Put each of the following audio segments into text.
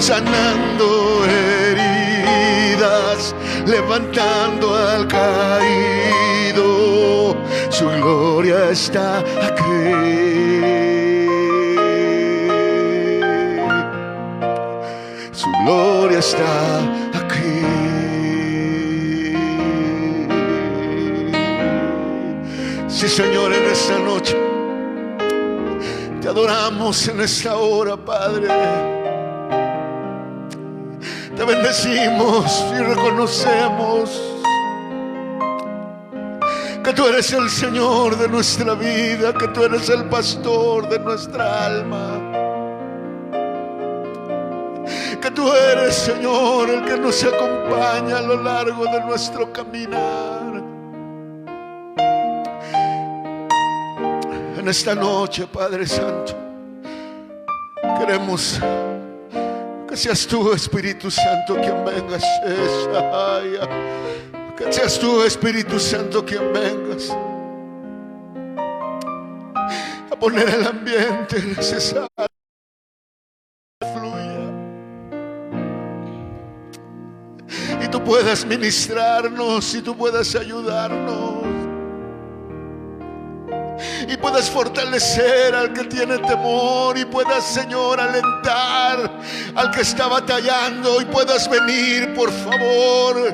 sanando heridas, levantando al caído. Su gloria está aquí. Su gloria está aquí. Sí, Señor, en esta noche te adoramos, en esta hora, Padre. Te bendecimos y reconocemos que tú eres el Señor de nuestra vida, que tú eres el pastor de nuestra alma, que tú eres, Señor, el que nos acompaña a lo largo de nuestro caminar. En en esta noche, Padre Santo, queremos que seas tú, Espíritu Santo, quien vengas. Que seas tú, Espíritu Santo, quien vengas a poner el ambiente necesario que fluya, y tú puedas ministrarnos, y tú puedas ayudarnos, y puedas fortalecer al que tiene temor, y puedas, Señor, alentar al que está batallando, y puedas venir, por favor,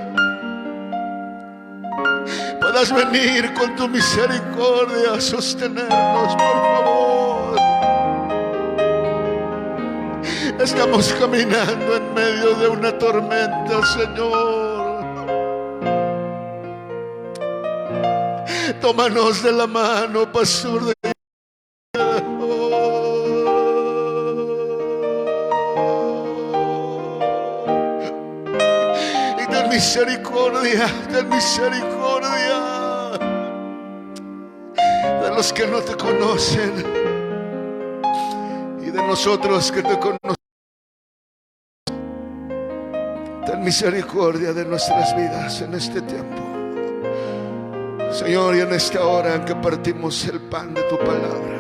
puedas venir con tu misericordia a sostenernos, por favor. Estamos caminando en medio de una tormenta, Señor. Tómanos de la mano, pastor de y ten misericordia de los que no te conocen y de nosotros que te conocemos. Ten misericordia de nuestras vidas en este tiempo, Señor, y en esta hora en que partimos el pan de tu palabra.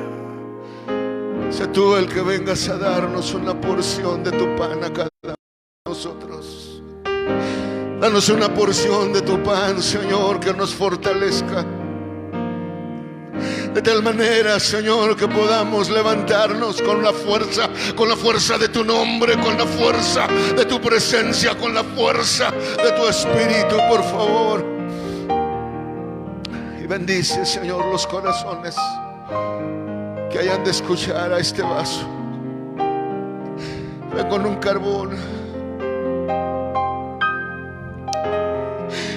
Sé tú el que vengas a darnos una porción de tu pan a cada uno de nosotros. Danos una porción de tu pan, Señor, que nos fortalezca, de tal manera, Señor, que podamos levantarnos con la fuerza de tu nombre, con la fuerza de tu presencia, con la fuerza de tu Espíritu, por favor. Y bendice, Señor, los corazones que hayan de escuchar a este vaso. Ven con un carbón.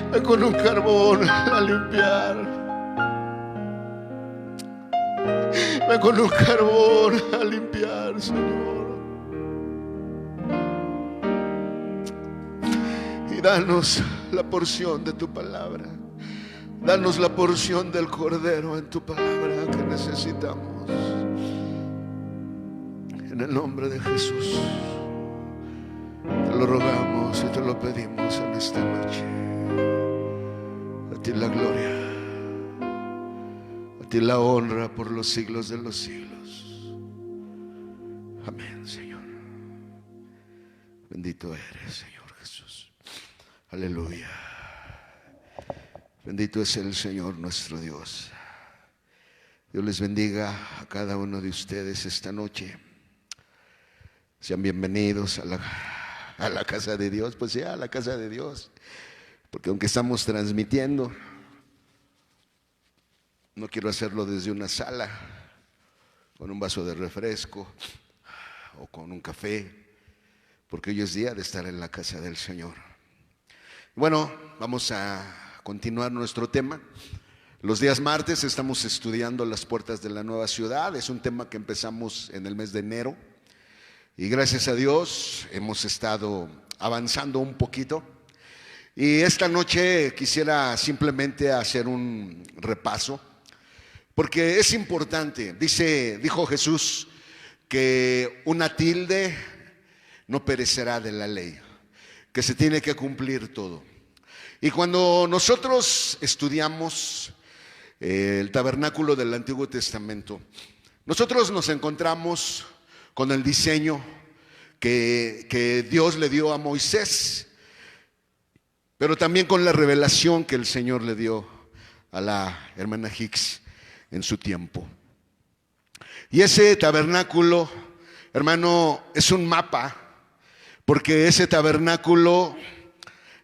Ven con un carbón a limpiar. Ven con un carbón a limpiar, Señor. Y danos la porción de tu palabra. Danos la porción del Cordero en tu palabra que necesitamos. En el nombre de Jesús te lo rogamos y te lo pedimos en esta noche. A ti la gloria, a ti la honra por los siglos de los siglos. Amén, Señor. Bendito eres, Señor Jesús. Aleluya. Bendito es el Señor nuestro Dios. Dios les bendiga a cada uno de ustedes esta noche. Sean bienvenidos a la casa de Dios. Pues ya, a la casa de Dios. Porque aunque estamos transmitiendo, no quiero hacerlo desde una sala, con un vaso de refresco o con un café, porque hoy es día de estar en la casa del Señor. Bueno, vamos a continuar nuestro tema. Los días martes estamos estudiando las puertas de la nueva ciudad. Es un tema que empezamos en el mes de enero y gracias a Dios hemos estado avanzando un poquito. Y esta noche quisiera simplemente hacer un repaso, porque es importante. Dijo Jesús que una tilde no perecerá de la ley, que se tiene que cumplir todo. Y cuando nosotros estudiamos el tabernáculo del Antiguo Testamento, nosotros nos encontramos con el diseño que Dios le dio a Moisés, pero también con la revelación que el Señor le dio a la hermana Hicks en su tiempo. Y ese tabernáculo, hermano, es un mapa, porque ese tabernáculo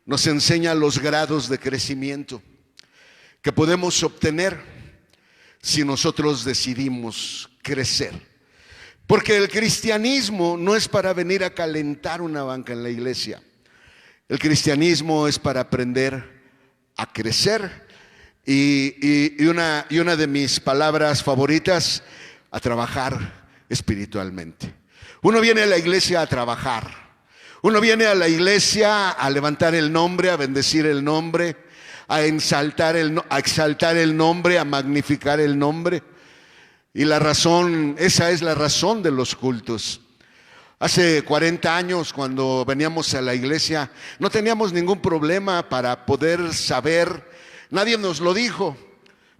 nos enseña los grados de crecimiento que podemos obtener si nosotros decidimos crecer. Porque el cristianismo no es para venir a calentar una banca en la iglesia. El cristianismo es para aprender a crecer y una de mis palabras favoritas, a trabajar espiritualmente. Uno viene a la iglesia a trabajar. Uno viene a la iglesia a levantar el nombre, a bendecir el nombre, a exaltar el nombre, a magnificar el nombre. Y la razón, esa es la razón de los cultos. Hace 40 años, cuando veníamos a la iglesia, no teníamos ningún problema para poder saber. Nadie nos lo dijo,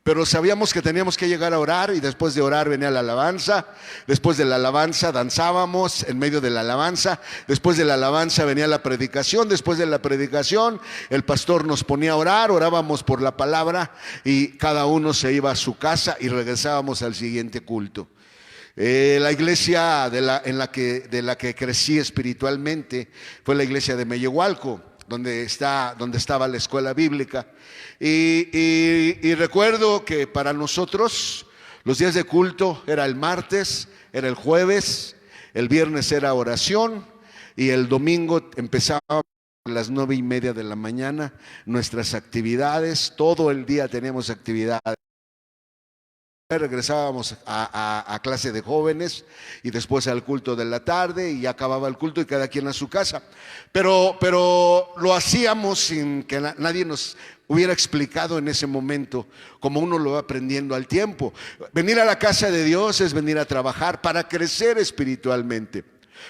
pero sabíamos que teníamos que llegar a orar, y después de orar venía la alabanza. Después de la alabanza danzábamos en medio de la alabanza. Después de la alabanza venía la predicación. Después de la predicación el pastor nos ponía a orar, orábamos por la palabra y cada uno se iba a su casa y regresábamos al siguiente culto. La iglesia de la que crecí espiritualmente fue la iglesia de Mellehualco, donde estaba la escuela bíblica. Y recuerdo que para nosotros los días de culto era el martes, era el jueves, el viernes era oración y el domingo empezábamos a las 9:30 de la mañana nuestras actividades. Todo el día teníamos actividades. Regresábamos a clase de jóvenes y después al culto de la tarde, y ya acababa el culto y cada quien a su casa. Pero lo hacíamos sin que nadie nos hubiera explicado en ese momento, como uno lo va aprendiendo al tiempo. Venir a la casa de Dios es venir a trabajar para crecer espiritualmente.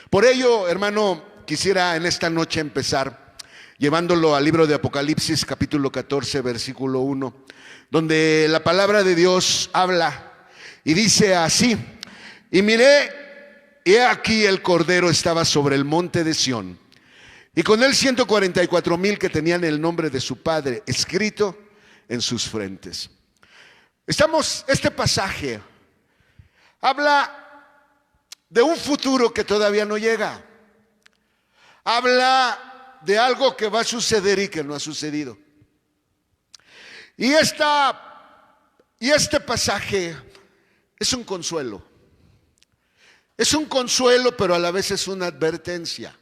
Por ello, hermano, quisiera en esta noche empezar llevándolo al libro de Apocalipsis, capítulo 14, versículo 1, donde la palabra de Dios habla y dice así: y miré, y he aquí el Cordero estaba sobre el monte de Sión, y con él 144,000 que tenían el nombre de su Padre escrito en sus frentes. Este pasaje habla de un futuro que todavía no llega. Habla de algo que va a suceder y que no ha sucedido. Y este pasaje es un consuelo. Es un consuelo, pero a la vez es una advertencia.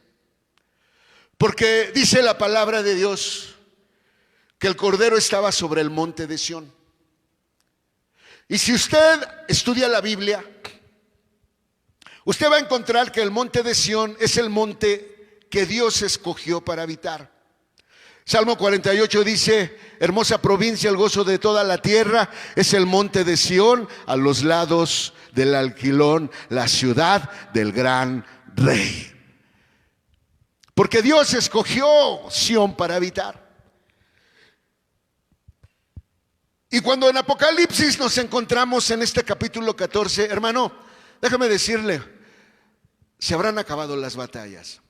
Porque dice la palabra de Dios que el Cordero estaba sobre el monte de Sión. Y si usted estudia la Biblia, usted va a encontrar que el monte de Sión es el monte que Dios escogió para habitar. Salmo 48 dice: hermosa provincia, el gozo de toda la tierra es el monte de Sión, a los lados del Alquilón, la ciudad del gran rey. Porque Dios escogió Sión para habitar. Y cuando en Apocalipsis nos encontramos en este capítulo 14, hermano, déjame decirle, se habrán acabado las batallas.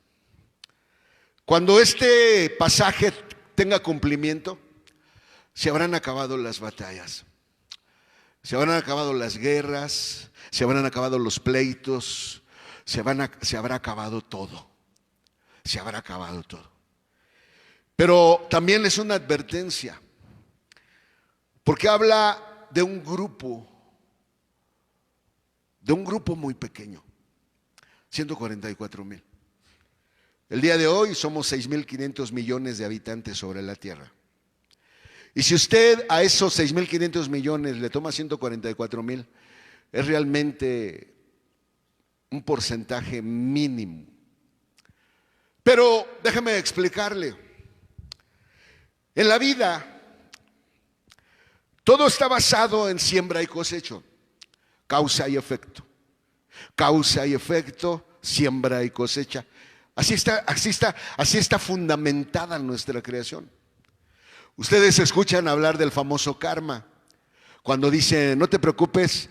Cuando este pasaje tenga cumplimiento, se habrán acabado las batallas, se habrán acabado las guerras, se habrán acabado los pleitos, se habrá acabado todo, se habrá acabado todo. Pero también es una advertencia, porque habla de un grupo muy pequeño, 144,000. El día de hoy somos 6,500 millones de habitantes sobre la tierra. Y si usted a esos 6,500 millones le toma 144,000, es realmente un porcentaje mínimo. Pero déjeme explicarle, en la vida todo está basado en siembra y cosecha, causa y efecto, siembra y cosecha. Así está fundamentada nuestra creación. Ustedes escuchan hablar del famoso karma, cuando dice: no te preocupes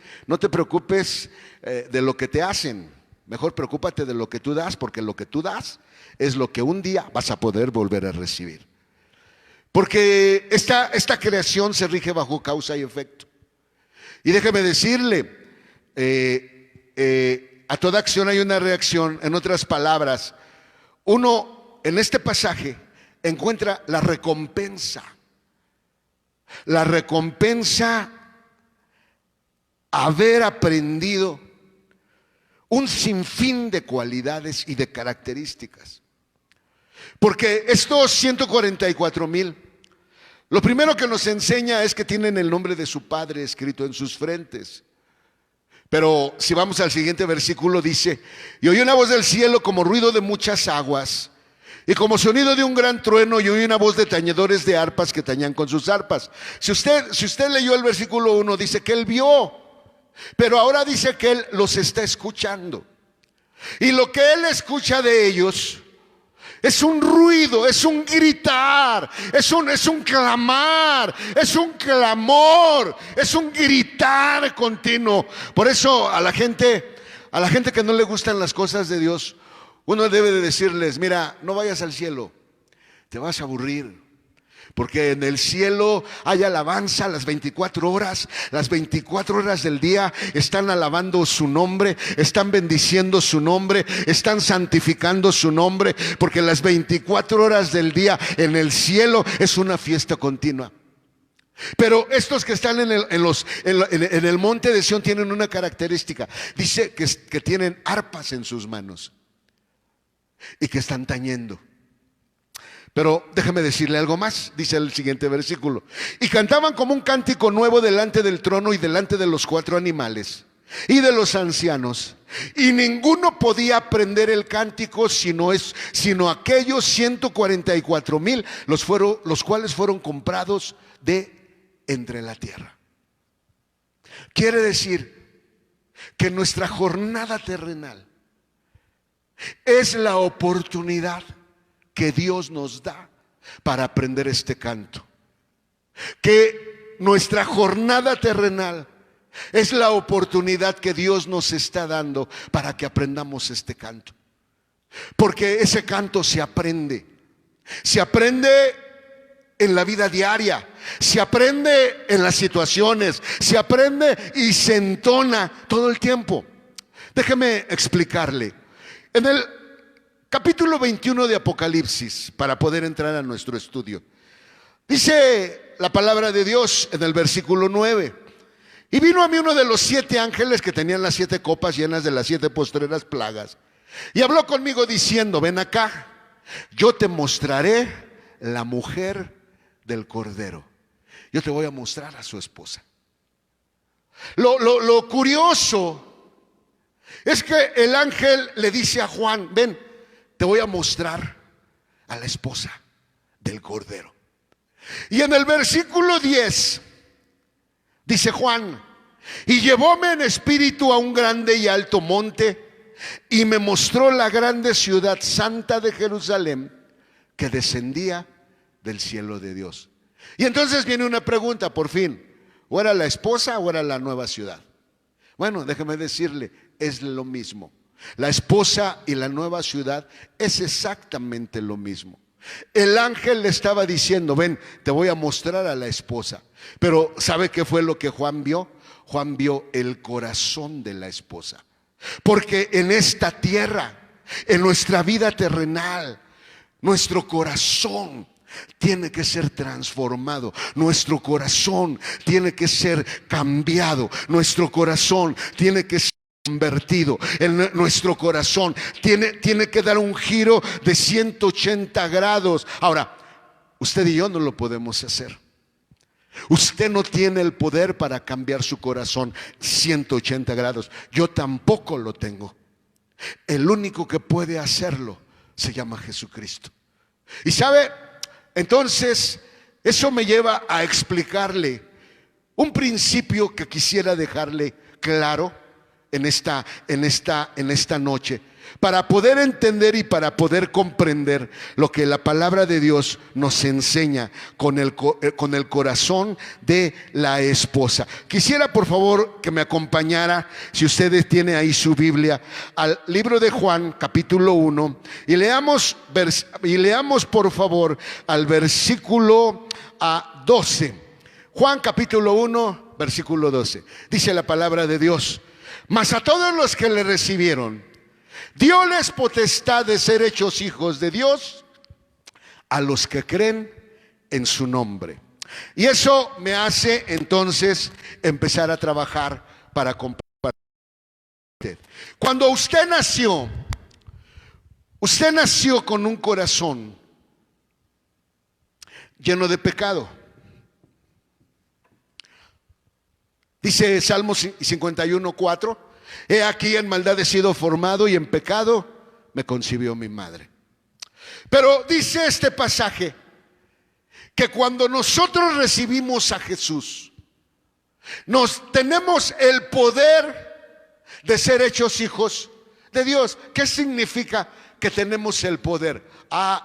de lo que te hacen, mejor preocúpate de lo que tú das, porque lo que tú das es lo que un día vas a poder volver a recibir. Porque esta creación se rige bajo causa y efecto. Y déjeme decirle, a toda acción hay una reacción. En otras palabras, uno en este pasaje encuentra la recompensa haber aprendido un sinfín de cualidades y de características. Porque estos 144,000, lo primero que nos enseña es que tienen el nombre de su Padre escrito en sus frentes. Pero si vamos al siguiente versículo, dice: y oí una voz del cielo como ruido de muchas aguas, y como sonido de un gran trueno, y oí una voz de tañedores de arpas que tañían con sus arpas. Si usted leyó el versículo 1, dice que él vio pero ahora dice que Él los está escuchando. Y lo que Él escucha de ellos es un ruido, es un gritar, es un clamar, es un clamor, es un gritar continuo. Por eso a la gente que no le gustan las cosas de Dios, uno debe de decirles: mira, no vayas al cielo, te vas a aburrir. Porque en el cielo hay alabanza las 24 horas. Las 24 horas del día están alabando su nombre, están bendiciendo su nombre, están santificando su nombre. Porque las 24 horas del día en el cielo es una fiesta continua. Pero estos que están en el monte de Sión tienen una característica. Dice que tienen arpas en sus manos y que están tañendo. Pero déjeme decirle algo más. Dice el siguiente versículo: y cantaban como un cántico nuevo delante del trono y delante de los 4 animales y de los ancianos, y ninguno podía aprender el cántico sino aquellos 144,000, los cuales fueron comprados de entre la tierra. Quiere decir que nuestra jornada terrenal es la oportunidad que Dios nos da para aprender este canto. Que nuestra jornada terrenal es la oportunidad que Dios nos está dando para que aprendamos este canto. Porque ese canto se aprende en la vida diaria, se aprende en las situaciones, se aprende y se entona todo el tiempo. Déjeme explicarle. En el capítulo 21 de Apocalipsis, para poder entrar a nuestro estudio, dice la palabra de Dios en el versículo 9: y vino a mí uno de los 7 ángeles que tenían las 7 copas llenas de las 7 postreras plagas, y habló conmigo diciendo: ven acá, yo te mostraré la mujer del Cordero. Yo te voy a mostrar a su esposa. Lo curioso es que el ángel le dice a Juan: ven, te voy a mostrar a la esposa del Cordero. Y en el versículo 10 dice Juan: y llevóme en espíritu a un grande y alto monte, y me mostró la grande ciudad santa de Jerusalén, que descendía del cielo de Dios. Y entonces viene una pregunta, por fin: ¿o era la esposa o era la nueva ciudad? Bueno, déjeme decirle, es lo mismo. La esposa y la nueva ciudad es exactamente lo mismo. El ángel le estaba diciendo: ven, te voy a mostrar a la esposa. Pero ¿sabe qué fue lo que Juan vio? Juan vio el corazón de la esposa. Porque en esta tierra, en nuestra vida terrenal, nuestro corazón tiene que ser transformado, nuestro corazón tiene que ser cambiado, nuestro corazón tiene que ser convertido, nuestro corazón tiene que dar un giro de 180 grados. Ahora, usted y yo no lo podemos hacer. Usted no tiene el poder para cambiar su corazón 180 grados. Yo tampoco lo tengo. El único que puede hacerlo se llama Jesucristo. Y sabe, entonces eso me lleva a explicarle un principio que quisiera dejarle claro en esta noche, para poder entender y para poder comprender lo que la palabra de Dios nos enseña con el corazón de la esposa. Quisiera por favor que me acompañara, si ustedes tienen ahí su Biblia, al libro de Juan capítulo 1 y leamos por favor al versículo 12. Juan capítulo 1 versículo 12. Dice la palabra de Dios: mas a todos los que le recibieron, dióles potestad de ser hechos hijos de Dios, a los que creen en su nombre. Y eso me hace entonces empezar a trabajar para compartir. Cuando usted nació con un corazón lleno de pecado. Dice Salmo 51:4: he aquí en maldad he sido formado y en pecado me concibió mi madre. Pero dice este pasaje que cuando nosotros recibimos a Jesús, Tenemos el poder de ser hechos hijos de Dios. ¿Qué significa que tenemos el poder?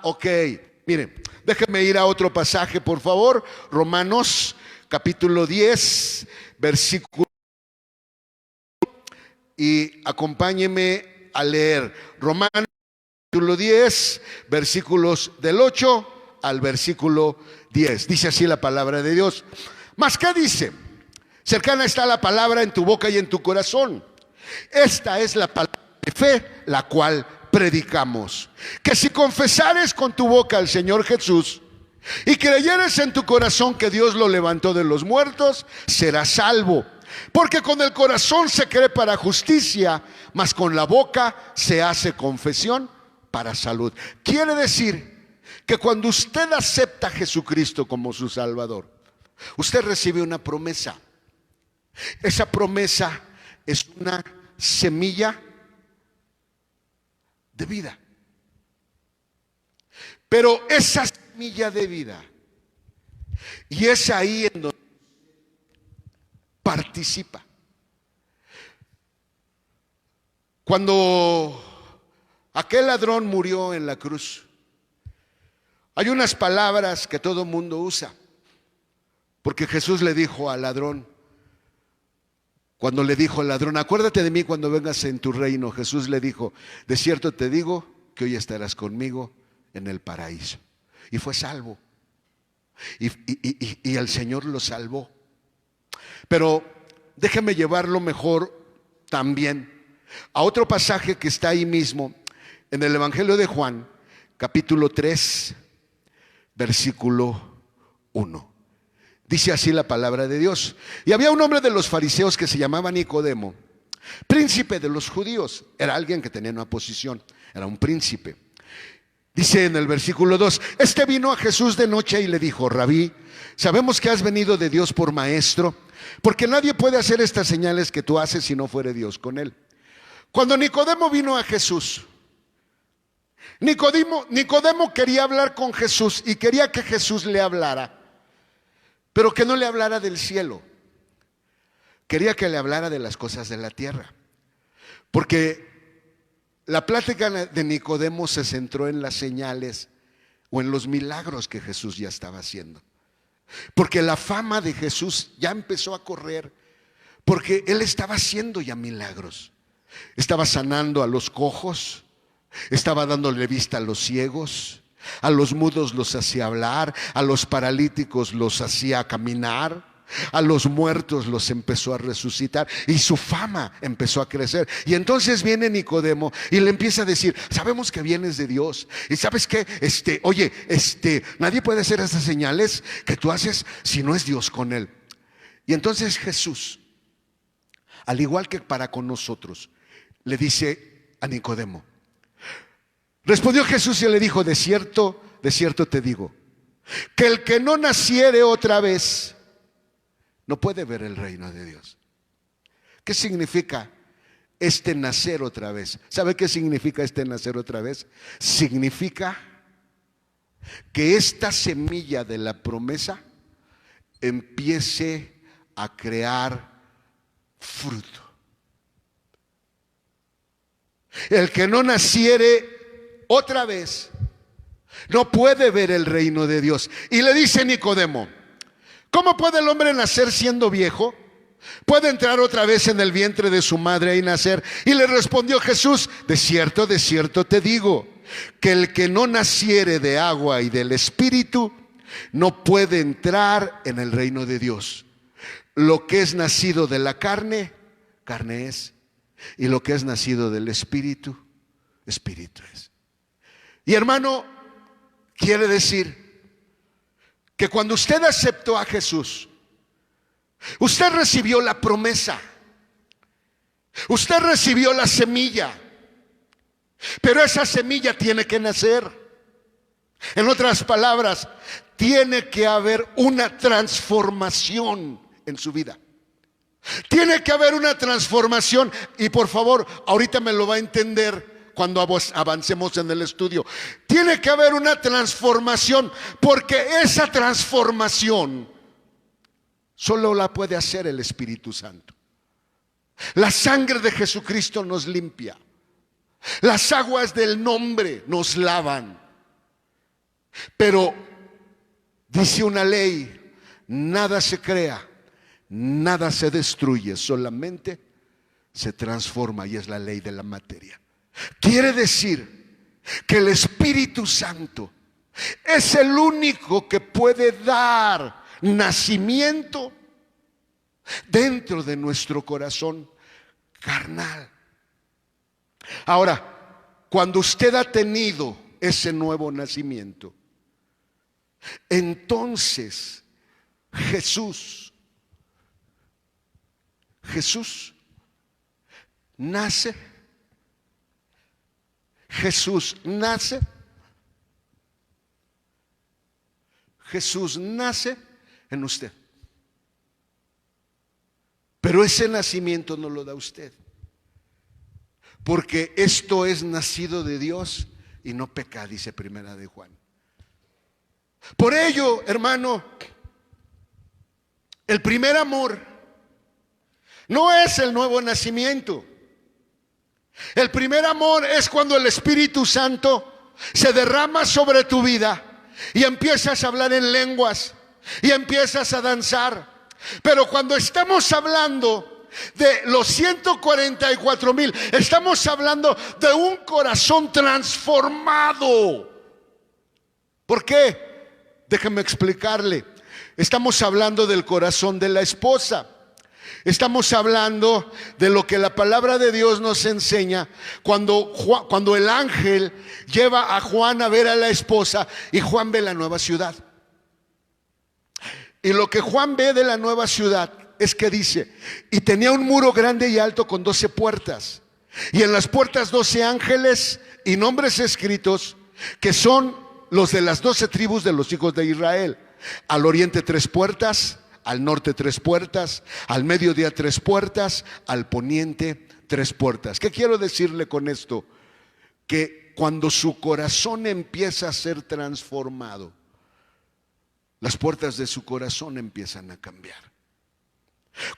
Ok. Miren, déjenme ir a otro pasaje, por favor. Romanos capítulo 10, versículo. Y acompáñenme a leer. Romanos capítulo 10, versículos del 8 al versículo 10. Dice así la palabra de Dios. ¿Mas qué dice? Cercana está la palabra en tu boca y en tu corazón. Esta es la palabra de fe, la cual predicamos. Que si confesares con tu boca al Señor Jesús y creyeres en tu corazón que Dios lo levantó de los muertos, serás salvo. Porque con el corazón se cree para justicia, mas con la boca se hace confesión para salud. Quiere decir que cuando usted acepta a Jesucristo como su Salvador, usted recibe una promesa. Esa promesa es una semilla de vida. Pero esa semilla de vida, y es ahí en donde participa. Cuando aquel ladrón murió en la cruz, hay unas palabras que todo mundo usa, porque Jesús le dijo al ladrón, cuando le dijo al ladrón, acuérdate de mí cuando vengas en tu reino, Jesús le dijo, de cierto te digo que hoy estarás conmigo en el paraíso. Y fue salvo. Y el Señor lo salvó. Pero déjeme llevarlo mejor también a otro pasaje que está ahí mismo, en el Evangelio de Juan, capítulo 3, versículo 1. Dice así la palabra de Dios. Y había un hombre de los fariseos que se llamaba Nicodemo, príncipe de los judíos. Era alguien que tenía una posición, era un príncipe. Dice en el versículo 2, este vino a Jesús de noche y le dijo, Rabí, sabemos que has venido de Dios por maestro, porque nadie puede hacer estas señales que tú haces si no fuere Dios con él. Cuando Nicodemo vino a Jesús, Nicodemo quería hablar con Jesús y quería que Jesús le hablara, pero que no le hablara del cielo. Quería que le hablara de las cosas de la tierra, porque la plática de Nicodemo se centró en las señales o en los milagros que Jesús ya estaba haciendo. Porque la fama de Jesús ya empezó a correr, porque Él estaba haciendo ya milagros. Estaba sanando a los cojos, estaba dándole vista a los ciegos, a los mudos los hacía hablar, a los paralíticos los hacía caminar, a los muertos los empezó a resucitar y su fama empezó a crecer. Y entonces viene Nicodemo y le empieza a decir, sabemos que vienes de Dios y sabes que nadie puede hacer esas señales que tú haces si no es Dios con él. Y entonces Jesús, al igual que para con nosotros, le dice a Nicodemo, respondió Jesús y le dijo, de cierto te digo, que el que no naciere otra vez no puede ver el reino de Dios. ¿Qué significa este nacer otra vez? ¿Sabe qué significa este nacer otra vez? Significa que esta semilla de la promesa empiece a crear fruto. El que no naciere otra vez no puede ver el reino de Dios. Y le dice Nicodemo, ¿cómo puede el hombre nacer siendo viejo? ¿Puede entrar otra vez en el vientre de su madre y nacer? Y le respondió Jesús, de cierto te digo, que el que no naciere de agua y del Espíritu no puede entrar en el reino de Dios. Lo que es nacido de la carne, carne es. Y lo que es nacido del Espíritu, Espíritu es. Y hermano, quiere decir que cuando usted aceptó a Jesús, usted recibió la promesa, usted recibió la semilla, pero esa semilla tiene que nacer. En otras palabras, tiene que haber una transformación en su vida. Tiene que haber una transformación. Y por favor, ahorita me lo va a entender cuando avancemos en el estudio. Tiene que haber una transformación, porque esa transformación solo la puede hacer el Espíritu Santo. La sangre de Jesucristo nos limpia. Las aguas del nombre nos lavan. Pero dice una ley: nada se crea, nada se destruye, solamente se transforma, y es la ley de la materia. Quiere decir que el Espíritu Santo es el único que puede dar nacimiento dentro de nuestro corazón carnal. Ahora, cuando usted ha tenido ese nuevo nacimiento, entonces Jesús nace. Jesús nace. Jesús nace en usted. Pero ese nacimiento no lo da usted, porque esto es nacido de Dios y no peca, dice Primera de Juan. Por ello, hermano, el primer amor no es el nuevo nacimiento. El primer amor es cuando el Espíritu Santo se derrama sobre tu vida y empiezas a hablar en lenguas y empiezas a danzar. Pero cuando estamos hablando de los 144,000, estamos hablando de un corazón transformado. ¿Por qué? Déjeme explicarle. Estamos hablando del corazón de la esposa. Estamos hablando de lo que la palabra de Dios nos enseña cuando el ángel lleva a Juan a ver a la esposa y Juan ve la nueva ciudad. Y lo que Juan ve de la nueva ciudad es que dice: y tenía un muro grande y alto con 12 puertas, y en las puertas 12 ángeles y nombres escritos, que son los de las 12 tribus de los hijos de Israel. Al oriente 3 puertas, al norte 3 puertas, al mediodía 3 puertas, al poniente 3 puertas. ¿Qué quiero decirle con esto? Que cuando su corazón empieza a ser transformado, las puertas de su corazón empiezan a cambiar.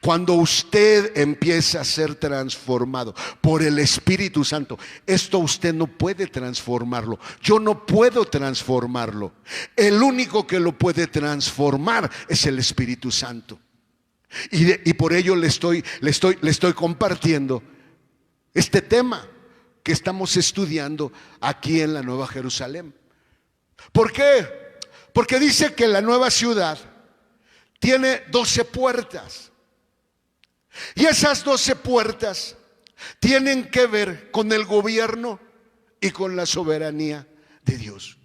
Cuando usted empieza a ser transformado por el Espíritu Santo, esto usted no puede transformarlo. Yo no puedo transformarlo. El único que lo puede transformar es el Espíritu Santo. Y por ello le estoy compartiendo este tema que estamos estudiando aquí en la Nueva Jerusalén. ¿Por qué? Porque dice que la nueva ciudad tiene 12 puertas. Y esas 12 puertas tienen que ver con el gobierno y con la soberanía de Dios.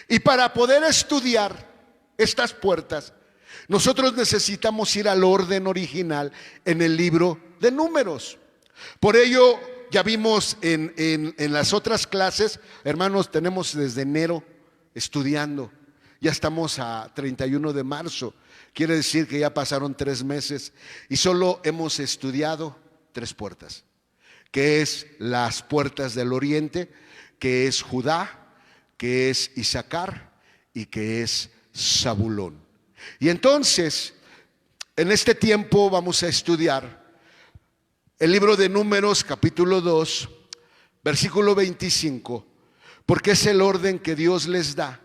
Y para poder estudiar estas puertas, nosotros necesitamos ir al orden original en el libro de Números. Por ello, ya vimos en las otras clases, hermanos, tenemos desde enero estudiando. Ya estamos a 31 de marzo. Quiere decir que ya pasaron 3 meses y solo hemos estudiado 3 puertas, que es las puertas del oriente, que es Judá, que es Isaacar y que es Zabulón. Y entonces, en este tiempo vamos a estudiar el libro de Números, capítulo 2, versículo 25, porque es el orden que Dios les da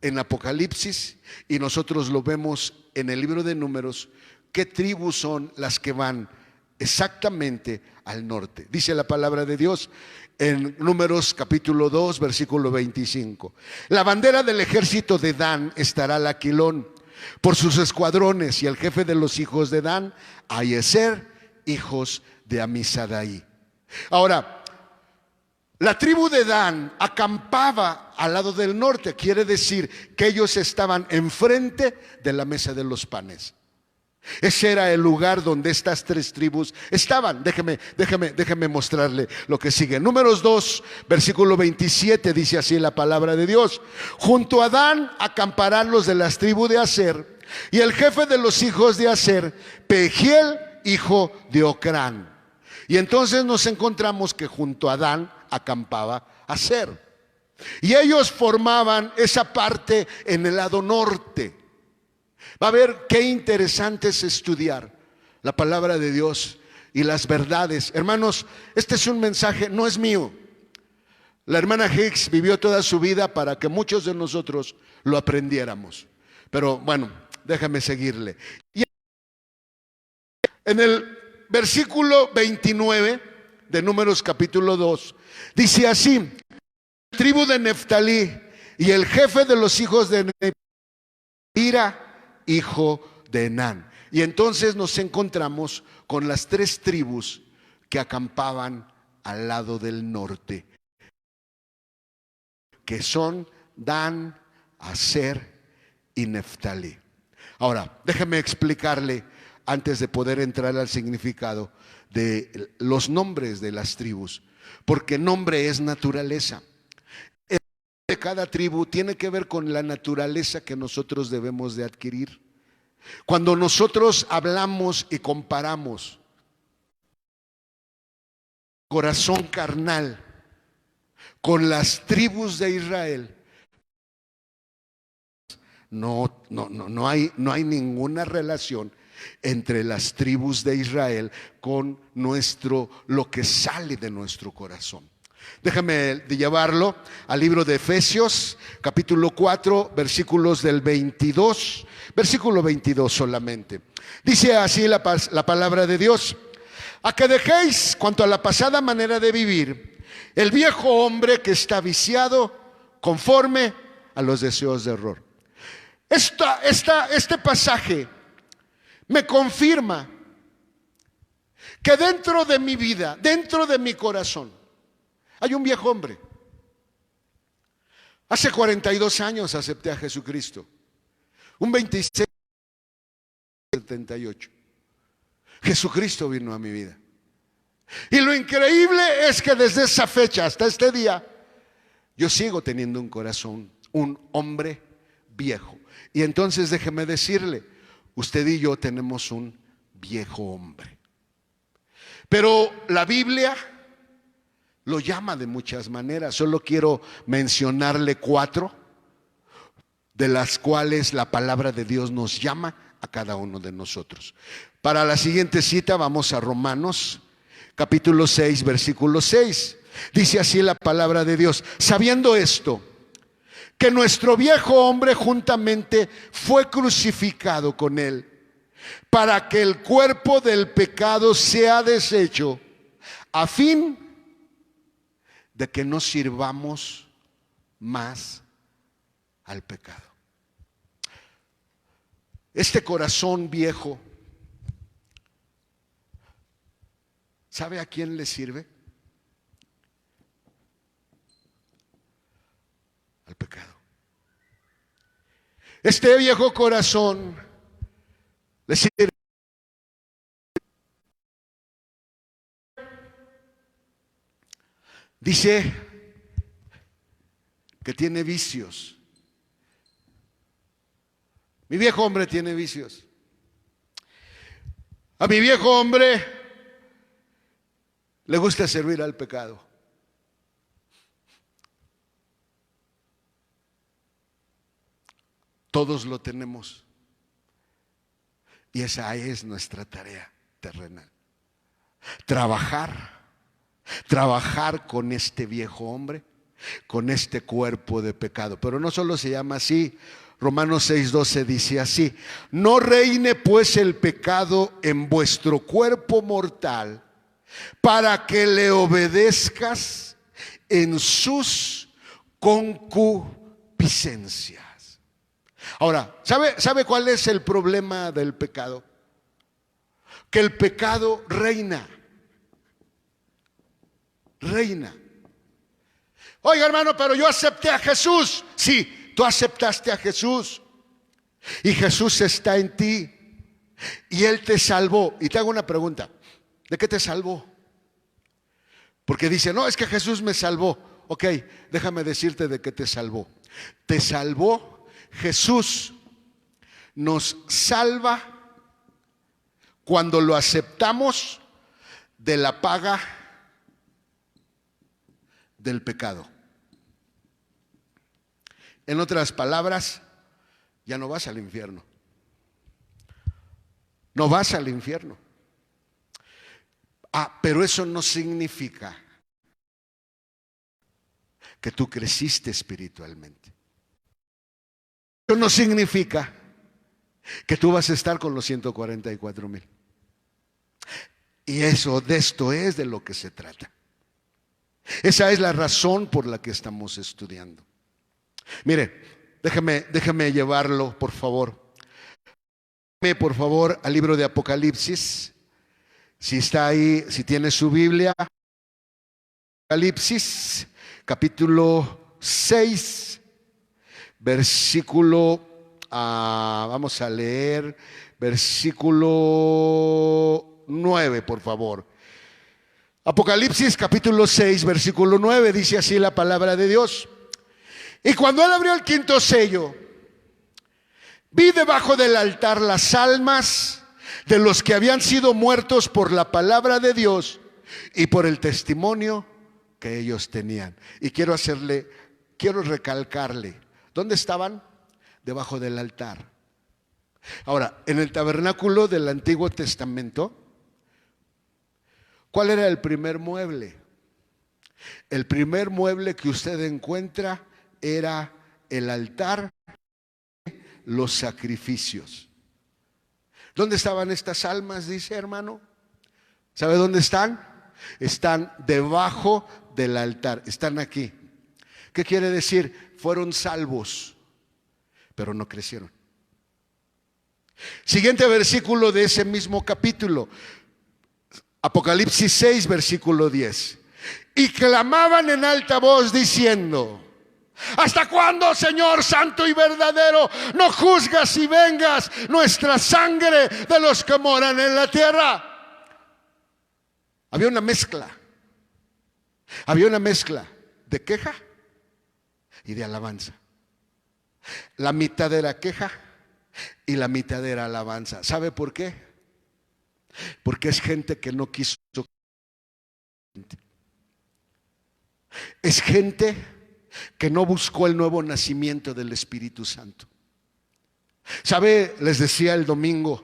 en Apocalipsis, y nosotros lo vemos en el libro de Números, qué tribus son las que van exactamente al norte. Dice la palabra de Dios en Números capítulo 2, versículo 25: la bandera del ejército de Dan estará al aquilón por sus escuadrones, y el jefe de los hijos de Dan, Ahiezer, hijos de Amisadaí. Ahora, la tribu de Dan acampaba al lado del norte. Quiere decir que ellos estaban enfrente de la mesa de los panes. Ese era el lugar donde estas 3 tribus estaban. Déjeme mostrarle lo que sigue. Números 2, versículo 27, dice así la palabra de Dios: junto a Dan acamparán los de las tribus de Aser, y el jefe de los hijos de Aser, Pegiel, hijo de Ocrán. Y entonces nos encontramos que junto a Dan acampaba Aser, y ellos formaban esa parte en el lado norte. Va a ver qué interesante es estudiar la palabra de Dios y las verdades. Hermanos, este es un mensaje, no es mío. La hermana Hicks vivió toda su vida para que muchos de nosotros lo aprendiéramos. Pero bueno, déjame seguirle. Y en el versículo 29 de Números capítulo 2, dice así: tribu de Neftalí, y el jefe de los hijos de Ira, hijo de Enán. Y entonces nos encontramos con las tres tribus que acampaban al lado del norte, que son Dan, Aser y Neftalí. Ahora, déjeme explicarle, antes de poder entrar al significado de los nombres de las tribus, porque nombre es naturaleza. El nombre de cada tribu tiene que ver con la naturaleza que nosotros debemos de adquirir. Cuando nosotros hablamos y comparamos corazón carnal con las tribus de Israel, no hay ninguna relación entre las tribus de Israel con lo que sale de nuestro corazón. Déjame llevarlo al libro de Efesios, capítulo 4, versículos del 22, versículo 22 solamente. Dice así la palabra de Dios: a que dejéis, cuanto a la pasada manera de vivir, el viejo hombre que está viciado conforme a los deseos de error. Este pasaje me confirma que dentro de mi vida, dentro de mi corazón, hay un viejo hombre. Hace 42 años acepté a Jesucristo. Un 26 de 78. Jesucristo vino a mi vida. Y lo increíble es que desde esa fecha hasta este día, yo sigo teniendo un corazón, un hombre viejo. Y entonces déjeme decirle, usted y yo tenemos un viejo hombre. Pero la Biblia lo llama de muchas maneras. Solo quiero mencionarle 4, de las cuales la palabra de Dios nos llama a cada uno de nosotros. Para la siguiente cita vamos a Romanos, capítulo 6, versículo 6. Dice así la palabra de Dios: sabiendo esto, que nuestro viejo hombre juntamente fue crucificado con él, para que el cuerpo del pecado sea deshecho, a fin de que no sirvamos más al pecado. Este corazón viejo, ¿sabe a quién le sirve? Al pecado. Este viejo corazón le sirve. Dice que tiene vicios. Mi viejo hombre tiene vicios. A mi viejo hombre le gusta servir al pecado. Todos lo tenemos. Y esa es nuestra tarea terrenal. Trabajar con este viejo hombre, con este cuerpo de pecado. Pero no solo se llama así. Romanos 6:12 dice así: no reine pues el pecado en vuestro cuerpo mortal, para que le obedezcas en sus concupiscencias. Ahora, ¿sabe cuál es el problema del pecado? Que el pecado reina. Oiga, hermano, pero yo acepté a Jesús. Sí, tú aceptaste a Jesús. Y Jesús está en ti. Y Él te salvó. Y te hago una pregunta: ¿de qué te salvó? Porque dice, no, es que Jesús me salvó. Ok, déjame decirte de qué te salvó. Te salvó. Jesús nos salva cuando lo aceptamos de la paga del pecado. En otras palabras, ya no vas al infierno. no vas al infierno. Pero eso no significa que tú creciste espiritualmente. Eso no significa que tú vas a estar con los 144,000. Y de esto es de lo que se trata. Esa es la razón por la que estamos estudiando. Mire, déjame llevarlo, por favor. Por favor, al libro de Apocalipsis. Si está ahí, si tiene su Biblia. Apocalipsis, capítulo 6, versículo, vamos a leer, versículo 9, por favor. Apocalipsis, capítulo 6, versículo 9, dice así la palabra de Dios. Y cuando él abrió el quinto sello, vi debajo del altar las almas de los que habían sido muertos por la palabra de Dios y por el testimonio que ellos tenían. Y quiero recalcarle, ¿dónde estaban? Debajo del altar. Ahora, en el tabernáculo del Antiguo Testamento, ¿cuál era el primer mueble? El primer mueble que usted encuentra era el altar, los sacrificios. ¿Dónde estaban estas almas? Dice, hermano. ¿Sabe dónde están? Están debajo del altar. Están aquí. ¿Qué quiere decir? Fueron salvos, pero no crecieron. Siguiente versículo de ese mismo capítulo. Apocalipsis 6, versículo 10. Y clamaban en alta voz diciendo: ¿hasta cuándo, Señor santo y verdadero, no juzgas y vengas nuestra sangre de los que moran en la tierra? Había una mezcla. Había una mezcla de queja y de alabanza. La mitad era queja y la mitad era alabanza. ¿Sabe por qué? Porque es gente que no quiso. Es gente que no buscó el nuevo nacimiento del Espíritu Santo. ¿Sabe? Les decía el domingo,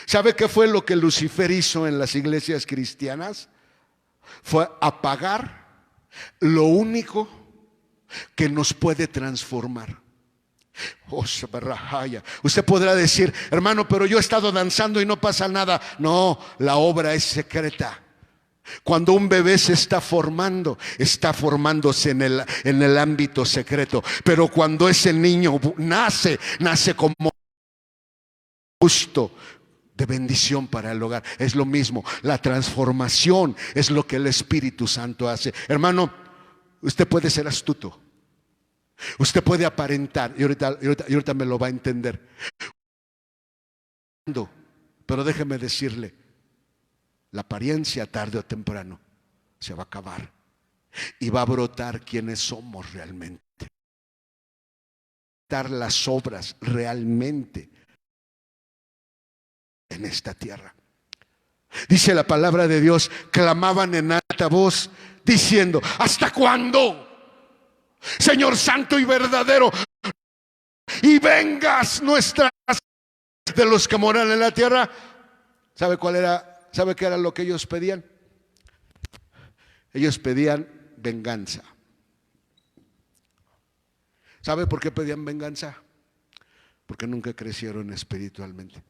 ¿sabe qué fue lo que Lucifer hizo en las iglesias cristianas? Fue apagar lo único que nos puede transformar. Usted podrá decir, hermano, pero yo he estado danzando y no pasa nada. No, la obra es secreta. Cuando un bebé se está formándose en el ámbito secreto. Pero cuando ese niño nace como justo de bendición para el hogar. Es lo mismo, la transformación es lo que el Espíritu Santo hace. Hermano, usted puede ser astuto, usted puede aparentar, y ahorita me lo va a entender. Pero déjeme decirle, la apariencia tarde o temprano se va a acabar y va a brotar quienes somos realmente. Dar las obras realmente en esta tierra. Dice la palabra de Dios, clamaban en alta voz diciendo: ¿hasta cuándo, Señor santo y verdadero, y vengas nuestras de los que moran en la tierra? ¿Sabe cuál era? ¿Sabe qué era lo que ellos pedían? Ellos pedían venganza. ¿Sabe por qué pedían venganza? Porque nunca crecieron espiritualmente.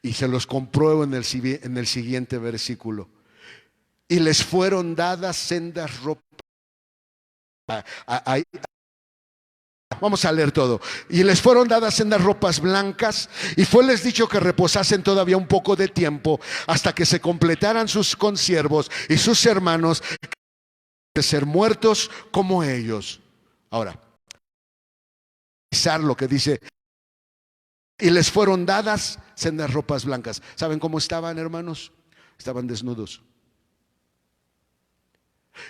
Y se los compruebo en el siguiente versículo. Y les fueron dadas sendas ropas. Vamos a leer todo. Y les fueron dadas sendas ropas blancas, y fueles dicho que reposasen todavía un poco de tiempo, hasta que se completaran sus consiervos y sus hermanos, de ser muertos como ellos. Ahora, lo que dice: y les fueron dadas sendas ropas blancas. ¿Saben cómo estaban, hermanos? Estaban desnudos.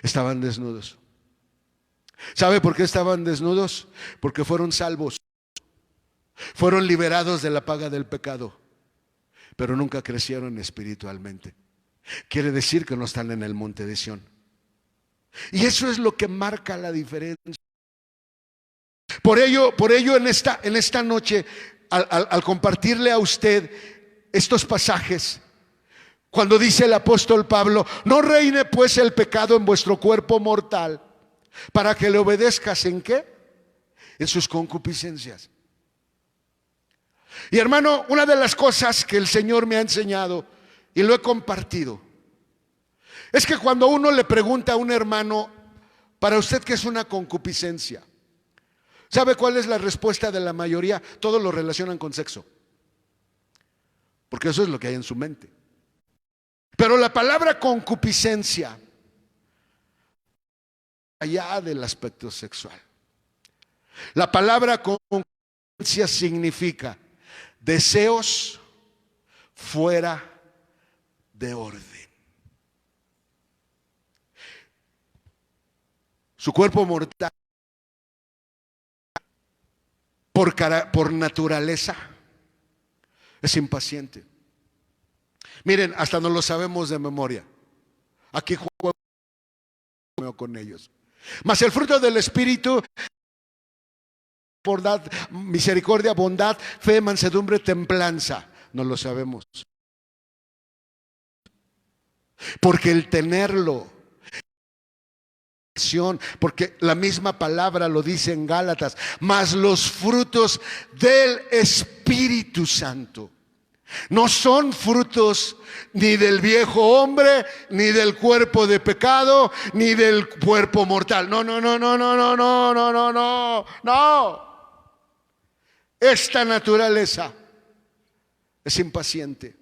Estaban desnudos. ¿Sabe por qué estaban desnudos? Porque fueron salvos, fueron liberados de la paga del pecado, pero nunca crecieron espiritualmente. Quiere decir que no están en el monte de Sión. Y eso es lo que marca la diferencia. Por ello en esta noche, al compartirle a usted estos pasajes, cuando dice el apóstol Pablo: no reine pues el pecado en vuestro cuerpo mortal, para que le obedezcas ¿en qué? En sus concupiscencias. Y hermano, una de las cosas que el Señor me ha enseñado y lo he compartido es que cuando uno le pregunta a un hermano: ¿para usted qué es una concupiscencia? ¿Sabe cuál es la respuesta de la mayoría? Todos lo relacionan con sexo, porque eso es lo que hay en su mente. Pero la palabra concupiscencia, allá del aspecto sexual, la palabra concupiscencia significa deseos fuera de orden. Su cuerpo mortal, por naturaleza, es impaciente. Miren, hasta no lo sabemos de memoria. Aquí juego con ellos. Mas el fruto del Espíritu: bondad, misericordia, bondad, fe, mansedumbre, templanza. No lo sabemos. Porque el tenerlo, porque la misma palabra lo dice en Gálatas: mas los frutos del Espíritu Santo. No son frutos ni del viejo hombre, ni del cuerpo de pecado, ni del cuerpo mortal. No, no, no, no, no, no, no, no, no, no, no. Esta naturaleza es impaciente.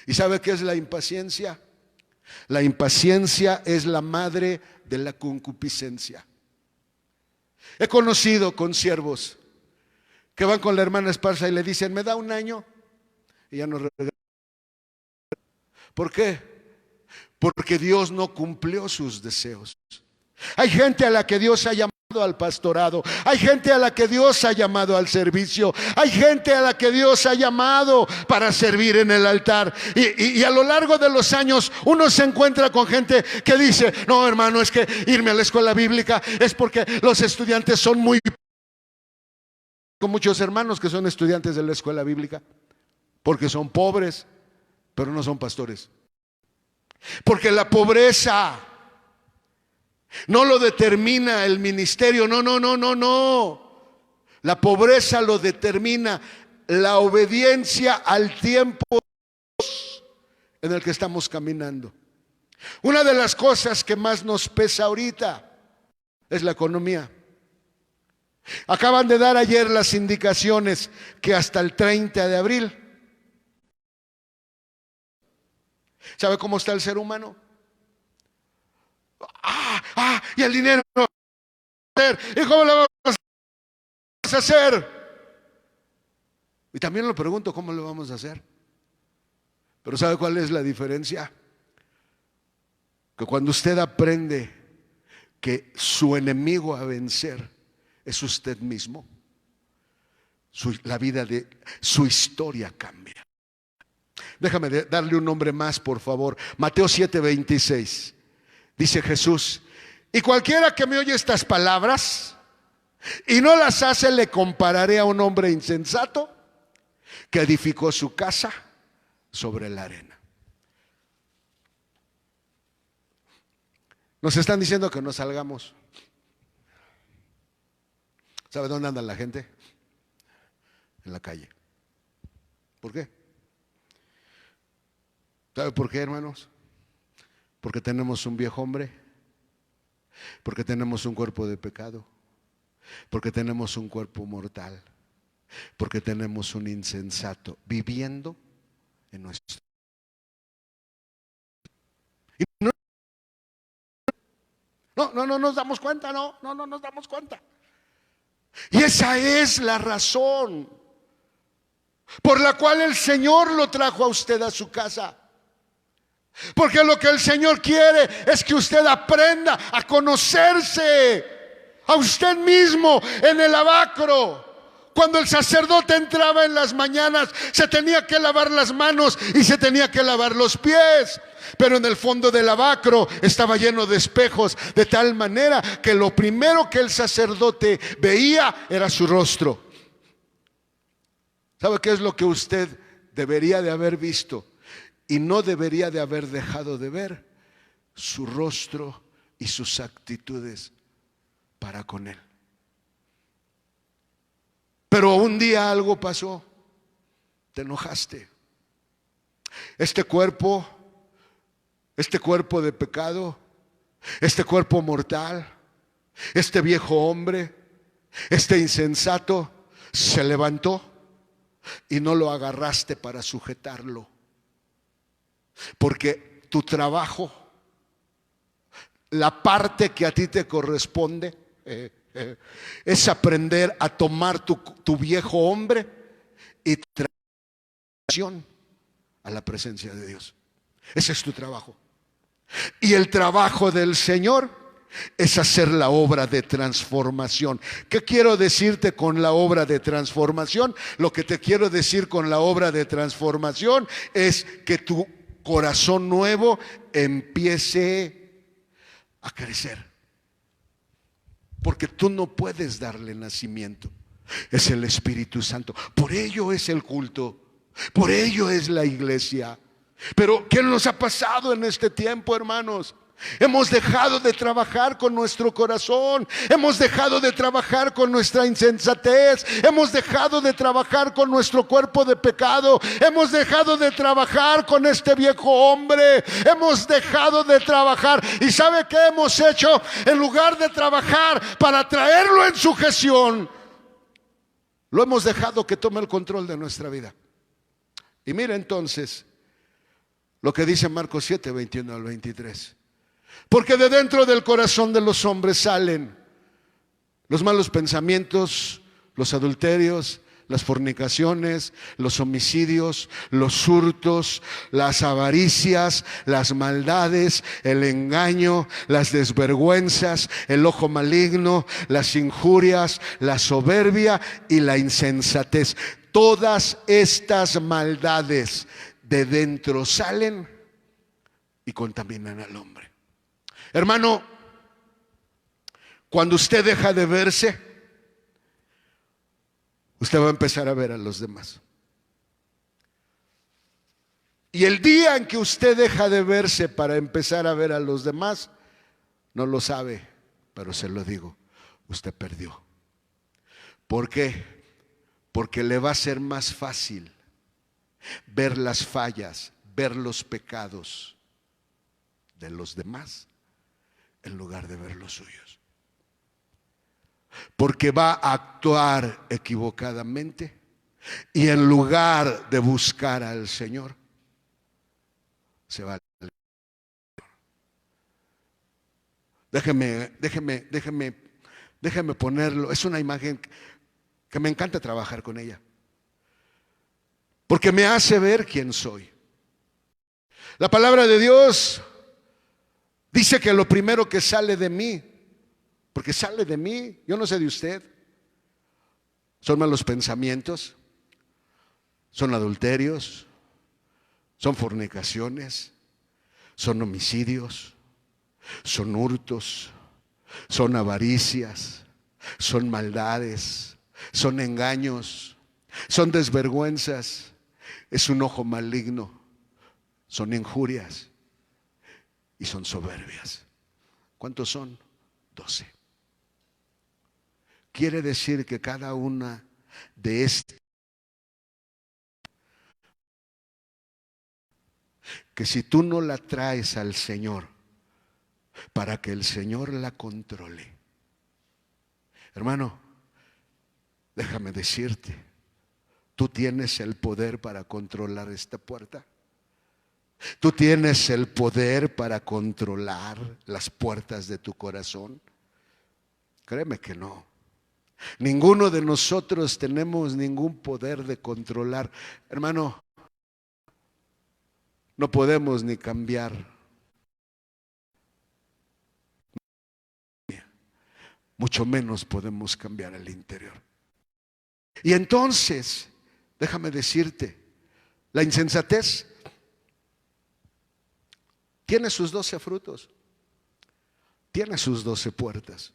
¿Y sabe qué es la impaciencia? La impaciencia es la madre de la concupiscencia. He conocido consiervos que van con la hermana Esparza y le dicen: ¿me da un año? Y ya no regresa. ¿Por qué? Porque Dios no cumplió sus deseos. Hay gente a la que Dios ha llamado al pastorado, hay gente a la que Dios ha llamado al servicio, hay gente a la que Dios ha llamado para servir en el altar, y a lo largo de los años uno se encuentra con gente que dice: no, hermano, es que irme a la escuela bíblica es porque los estudiantes son muy... Con muchos hermanos que son estudiantes de la escuela bíblica porque son pobres, pero no son pastores. Porque la pobreza no lo determina el ministerio, no, no, no, no, no. La pobreza lo determina la obediencia al tiempo en el que estamos caminando. Una de las cosas que más nos pesa ahorita es la economía. Acaban de dar ayer las indicaciones que hasta el 30 de abril, ¿sabe cómo está el ser humano? Y el dinero, ¿y cómo lo vamos a hacer? Y también lo pregunto: ¿cómo lo vamos a hacer? Pero ¿sabe cuál es la diferencia? Que cuando usted aprende que su enemigo a vencer es usted mismo, la vida de su historia cambia. Déjame darle un nombre más, por favor. Mateo 7:26. Dice Jesús: y cualquiera que me oye estas palabras y no las hace, le compararé a un hombre insensato que edificó su casa sobre la arena. Nos están diciendo que no salgamos. ¿Sabe dónde anda la gente? En la calle. ¿Por qué? ¿Sabe por qué, hermanos? Porque tenemos un viejo hombre, porque tenemos un cuerpo de pecado, porque tenemos un cuerpo mortal, porque tenemos un insensato viviendo en nuestro... Y no nos damos cuenta, no nos damos cuenta. Y esa es la razón por la cual el Señor lo trajo a usted a su casa. Porque lo que el Señor quiere es que usted aprenda a conocerse a usted mismo en el lavacro. Cuando el sacerdote entraba en las mañanas, se tenía que lavar las manos y se tenía que lavar los pies. Pero en el fondo del lavacro estaba lleno de espejos, de tal manera que lo primero que el sacerdote veía era su rostro. ¿Sabe qué es lo que usted debería de haber visto y no debería de haber dejado de ver su rostro y sus actitudes para con él. Pero un día algo pasó, te enojaste. Este cuerpo de pecado, este cuerpo mortal, este viejo hombre, este insensato, se levantó y no lo agarraste para sujetarlo. Porque tu trabajo, la parte que a ti te corresponde, es aprender a tomar tu viejo hombre y traer a la presencia de Dios. Ese es tu trabajo. Y el trabajo del Señor es hacer la obra de transformación. ¿Qué quiero decirte con la obra de transformación? Lo que te quiero decir con la obra de transformación es que tu corazón nuevo empiece a crecer. Porque tú no puedes darle nacimiento. Es el Espíritu Santo. Por ello es el culto. Por ello es la iglesia. Pero ¿qué nos ha pasado en este tiempo, hermanos? Hemos dejado de trabajar con nuestro corazón. Hemos dejado de trabajar con nuestra insensatez. Hemos dejado de trabajar con nuestro cuerpo de pecado. Hemos dejado de trabajar con este viejo hombre. Hemos dejado de trabajar. ¿Y sabe qué hemos hecho? En lugar de trabajar para traerlo en sujeción, lo hemos dejado que tome el control de nuestra vida. Y mira entonces lo que dice Marcos 7, 21 al 23. Porque de dentro del corazón de los hombres salen los malos pensamientos, los adulterios, las fornicaciones, los homicidios, los hurtos, las avaricias, las maldades, el engaño, las desvergüenzas, el ojo maligno, las injurias, la soberbia y la insensatez. Todas estas maldades de dentro salen y contaminan al hombre. Hermano, cuando usted deja de verse, usted va a empezar a ver a los demás. Y el día en que usted deja de verse para empezar a ver a los demás, no lo sabe, pero se lo digo, usted perdió. ¿Por qué? Porque le va a ser más fácil ver las fallas, ver los pecados de los demás en lugar de ver los suyos. Porque va a actuar equivocadamente y en lugar de buscar al Señor, se va. Déjeme ponerlo. Es una imagen que me encanta trabajar con ella, porque me hace ver quién soy. La palabra de Dios dice que lo primero que sale de mí, porque sale de mí, yo no sé de usted, son malos pensamientos, son adulterios, son fornicaciones, son homicidios, son hurtos, son avaricias, son maldades, son engaños, son desvergüenzas, es un ojo maligno, son injurias y son soberbias. ¿Cuántos son? 12. Quiere decir que cada una de estas, que si tú no la traes al Señor para que el Señor la controle, hermano, déjame decirte, tú tienes el poder para controlar esta puerta. Tú tienes el poder para controlar las puertas de tu corazón. Créeme que no. Ninguno de nosotros tenemos ningún poder de controlar. Hermano, no podemos ni cambiar, mucho menos podemos cambiar el interior. Y entonces, déjame decirte, la insensatez tiene sus 12 frutos, tiene sus 12 puertas.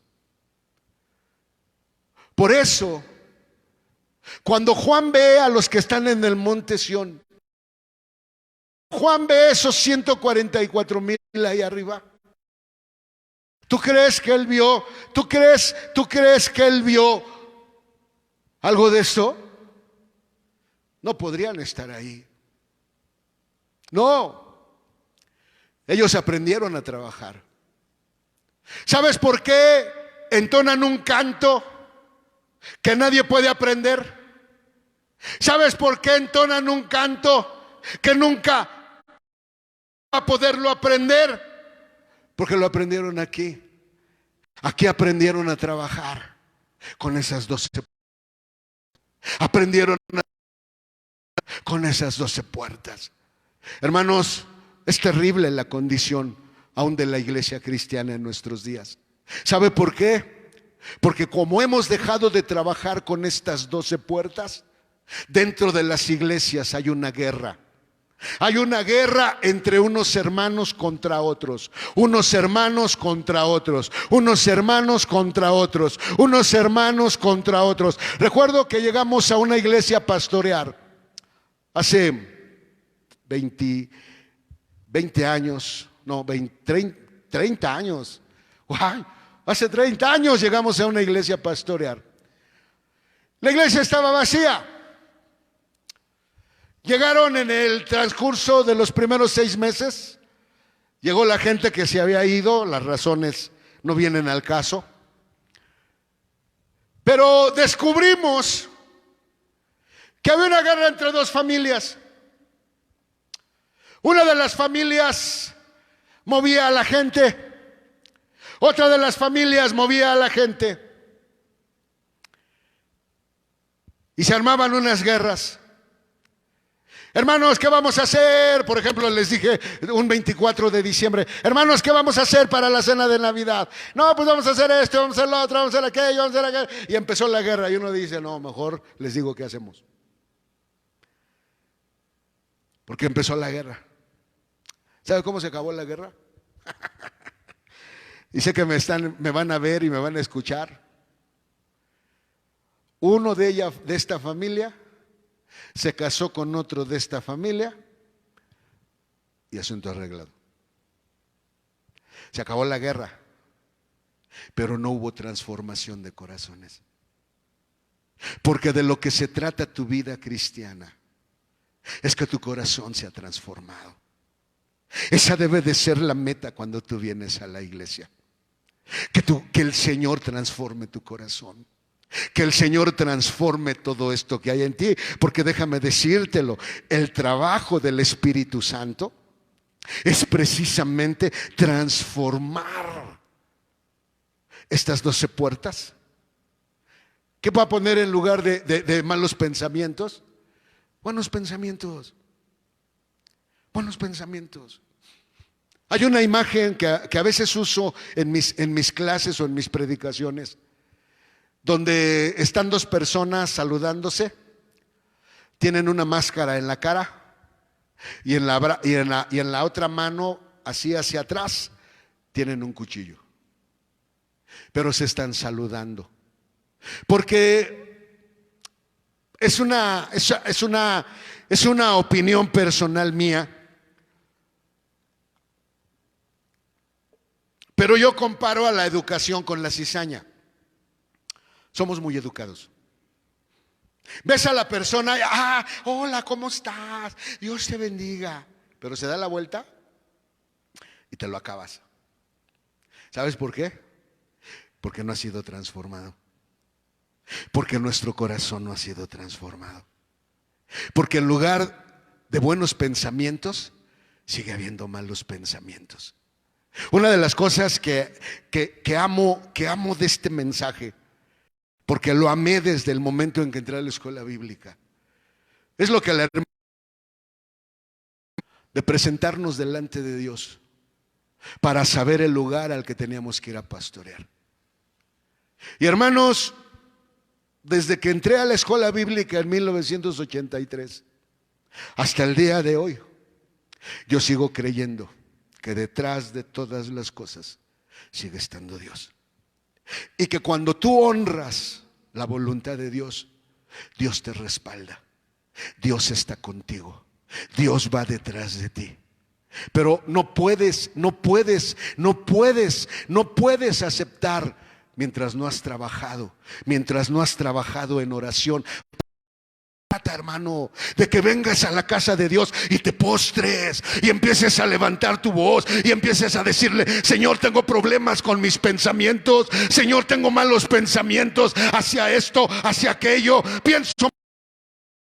Por eso, cuando Juan ve a los que están en el monte Sión Juan ve esos 144,000 ahí arriba. ¿Tú crees que él vio? ¿Tú crees que él vio algo de esto? No podrían estar ahí. No. Ellos aprendieron a trabajar. ¿Sabes por qué entonan un canto que nadie puede aprender? ¿Sabes por qué entonan un canto que nunca va a poderlo aprender? Porque lo aprendieron aquí. Aquí aprendieron a trabajar con esas 12. Aprendieron con esas 12 puertas. Hermanos, es terrible la condición aún de la iglesia cristiana en nuestros días. ¿Sabe por qué? Porque como hemos dejado de trabajar con estas 12 puertas, dentro de las iglesias hay una guerra. Hay una guerra entre unos hermanos contra otros, unos hermanos contra otros, unos hermanos contra otros, unos hermanos contra otros. Recuerdo que llegamos a una iglesia a pastorear hace 20 años, no, 30 años. ¡Wow! Hace 30 años llegamos a una iglesia a pastorear. La iglesia estaba vacía. Llegaron en el transcurso de los primeros 6 meses. Llegó la gente que se había ido, las razones no vienen al caso. Pero descubrimos que había una guerra entre 2 familias. Una de las familias movía a la gente, otra de las familias movía a la gente. Y se armaban unas guerras. Hermanos, ¿qué vamos a hacer? Por ejemplo, les dije un 24 de diciembre, hermanos, ¿qué vamos a hacer para la cena de Navidad? No, pues vamos a hacer esto, vamos a hacer lo otro, vamos a hacer aquello, vamos a hacer aquello. Y empezó la guerra y uno dice, no, mejor les digo qué hacemos. Porque empezó la guerra. ¿Sabe cómo se acabó la guerra? Y sé que me van a ver y me van a escuchar. Uno de esta familia se casó con otro de esta familia y asunto arreglado. Se acabó la guerra, pero no hubo transformación de corazones. Porque de lo que se trata tu vida cristiana es que tu corazón se ha transformado. Esa debe de ser la meta cuando tú vienes a la iglesia. Que el Señor transforme tu corazón. Que el Señor transforme todo esto que hay en ti. Porque déjame decírtelo, el trabajo del Espíritu Santo es precisamente transformar estas 12 puertas. ¿Qué va a poner en lugar de malos pensamientos? Buenos pensamientos. Buenos pensamientos. Hay una imagen que a veces uso en mis clases o en mis predicaciones, donde están 2 personas saludándose, tienen una máscara en la cara y en la otra mano, así hacia atrás, tienen un cuchillo. Pero se están saludando. Porque es una opinión personal mía. Pero yo comparo a la educación con la cizaña. Somos muy educados. Ves a la persona, hola, ¿cómo estás? Dios te bendiga. Pero se da la vuelta y te lo acabas. ¿Sabes por qué? Porque no ha sido transformado. Porque nuestro corazón no ha sido transformado. Porque en lugar de buenos pensamientos, sigue habiendo malos pensamientos. Una de las cosas que amo de este mensaje, porque lo amé desde el momento en que entré a la escuela bíblica, es lo que la hermana de presentarnos delante de Dios para saber el lugar al que teníamos que ir a pastorear. Y hermanos, desde que entré a la escuela bíblica en 1983 hasta el día de hoy, yo sigo creyendo que detrás de todas las cosas sigue estando Dios. Y que cuando tú honras la voluntad de Dios, Dios te respalda. Dios está contigo. Dios va detrás de ti. Pero no puedes aceptar mientras no has trabajado, en oración. Trata, hermano, de que vengas a la casa de Dios y te postres y empieces a levantar tu voz y empieces a decirle: Señor, tengo problemas con mis pensamientos. Señor, tengo malos pensamientos hacia esto, hacia aquello.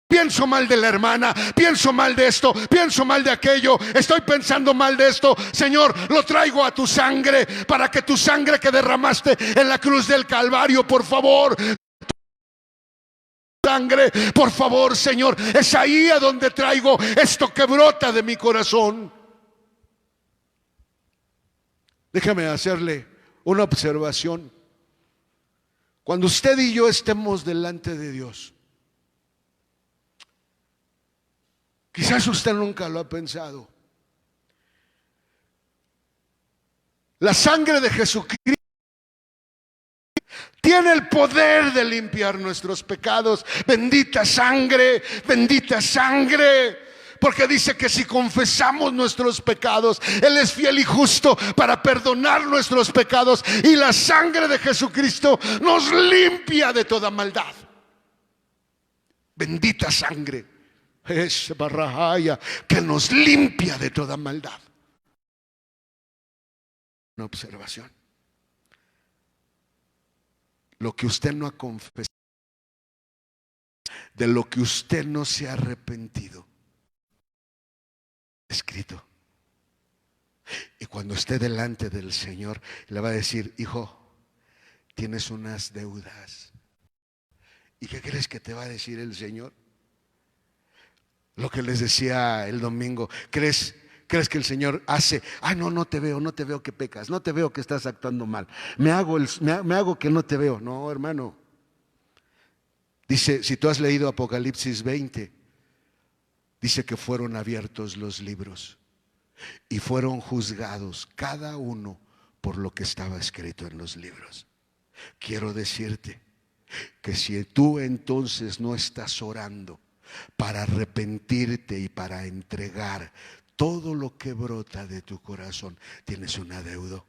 Pienso mal de la hermana, pienso mal de esto, pienso mal de aquello, estoy pensando mal de esto. Señor, lo traigo a tu sangre, para que tu sangre que derramaste en la cruz del Calvario, por favor, sangre, por favor, Señor, es ahí a donde traigo esto que brota de mi corazón. Déjame hacerle una observación. Cuando usted y yo estemos delante de Dios, quizás usted nunca lo ha pensado, la sangre de Jesucristo tiene el poder de limpiar nuestros pecados. Bendita sangre, porque dice que si confesamos nuestros pecados, Él es fiel y justo para perdonar nuestros pecados, y la sangre de Jesucristo nos limpia de toda maldad. Bendita sangre, es barrahaya, que nos limpia de toda maldad. Una observación: lo que usted no ha confesado, de lo que usted no se ha arrepentido, escrito. Y cuando esté delante del Señor, le va a decir: hijo, tienes unas deudas. ¿Y qué crees que te va a decir el Señor? Lo que les decía el domingo. ¿Crees que el Señor hace: no te veo que pecas, no te veo que estás actuando mal, me hago que no te veo? No, hermano. Dice, si tú has leído Apocalipsis 20, dice que fueron abiertos los libros y fueron juzgados cada uno por lo que estaba escrito en los libros. Quiero decirte que si tú entonces no estás orando para arrepentirte y para entregar todo lo que brota de tu corazón, tienes un adeudo.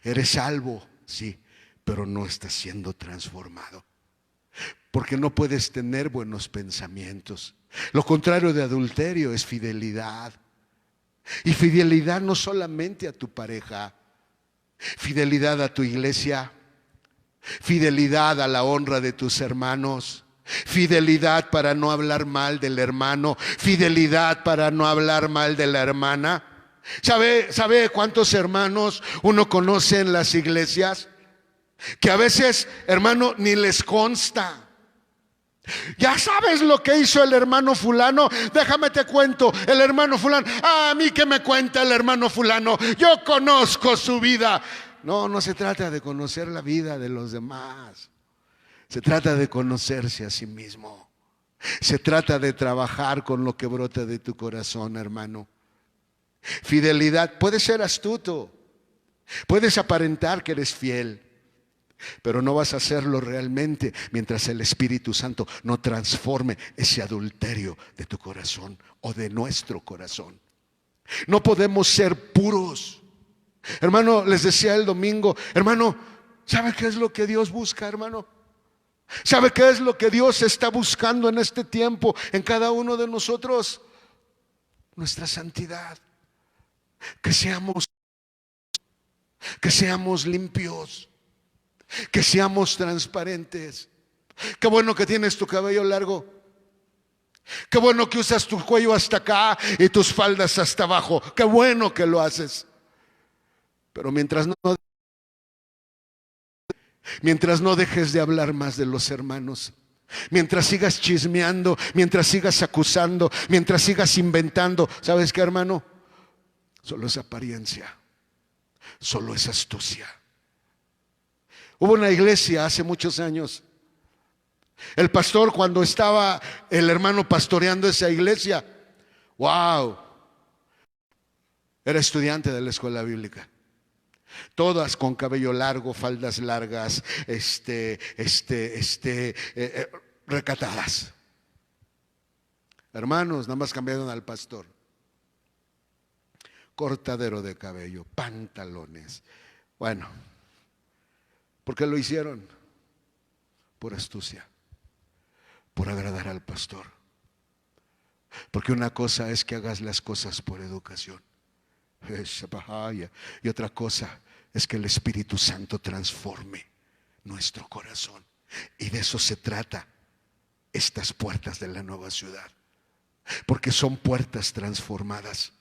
Eres salvo, sí, pero no estás siendo transformado, porque no puedes tener buenos pensamientos. Lo contrario de adulterio es fidelidad. Y fidelidad no solamente a tu pareja, fidelidad a tu iglesia, fidelidad a la honra de tus hermanos, fidelidad para no hablar mal del hermano, fidelidad para no hablar mal de la hermana. ¿Sabe cuántos hermanos uno conoce en las iglesias que a veces, hermano, ni les consta? Ya sabes lo que hizo el hermano fulano, déjame te cuento, el hermano fulano, a mí que me cuenta el hermano fulano, yo conozco su vida. No se trata de conocer la vida de los demás, se trata de conocerse a sí mismo. Se trata de trabajar con lo que brota de tu corazón, hermano. Fidelidad, puedes ser astuto, puedes aparentar que eres fiel, pero no vas a hacerlo realmente mientras el Espíritu Santo no transforme ese adulterio de tu corazón o de nuestro corazón. No podemos ser puros. Hermano, les decía el domingo, hermano, ¿sabe qué es lo que Dios busca, hermano? ¿Sabe qué es lo que Dios está buscando en este tiempo en cada uno de nosotros? Nuestra santidad. Que seamos limpios, que seamos transparentes. Qué bueno que tienes tu cabello largo, qué bueno que usas tu cuello hasta acá y tus faldas hasta abajo, qué bueno que lo haces. Pero mientras no dejes de hablar más de los hermanos, mientras sigas chismeando, mientras sigas acusando, mientras sigas inventando, ¿sabes qué, hermano? Solo es apariencia, solo es astucia. Hubo una iglesia hace muchos años. El pastor, cuando estaba el hermano pastoreando esa iglesia, wow, era estudiante de la escuela bíblica. Todas con cabello largo, faldas largas, recatadas. Hermanos, nada más cambiaron al pastor. Cortadero de cabello, pantalones. Bueno, ¿por qué lo hicieron? Por astucia, por agradar al pastor. Porque una cosa es que hagas las cosas por educación, y otra cosa es que el Espíritu Santo transforme nuestro corazón. Y de eso se trata estas puertas de la nueva ciudad. Porque son puertas transformadas.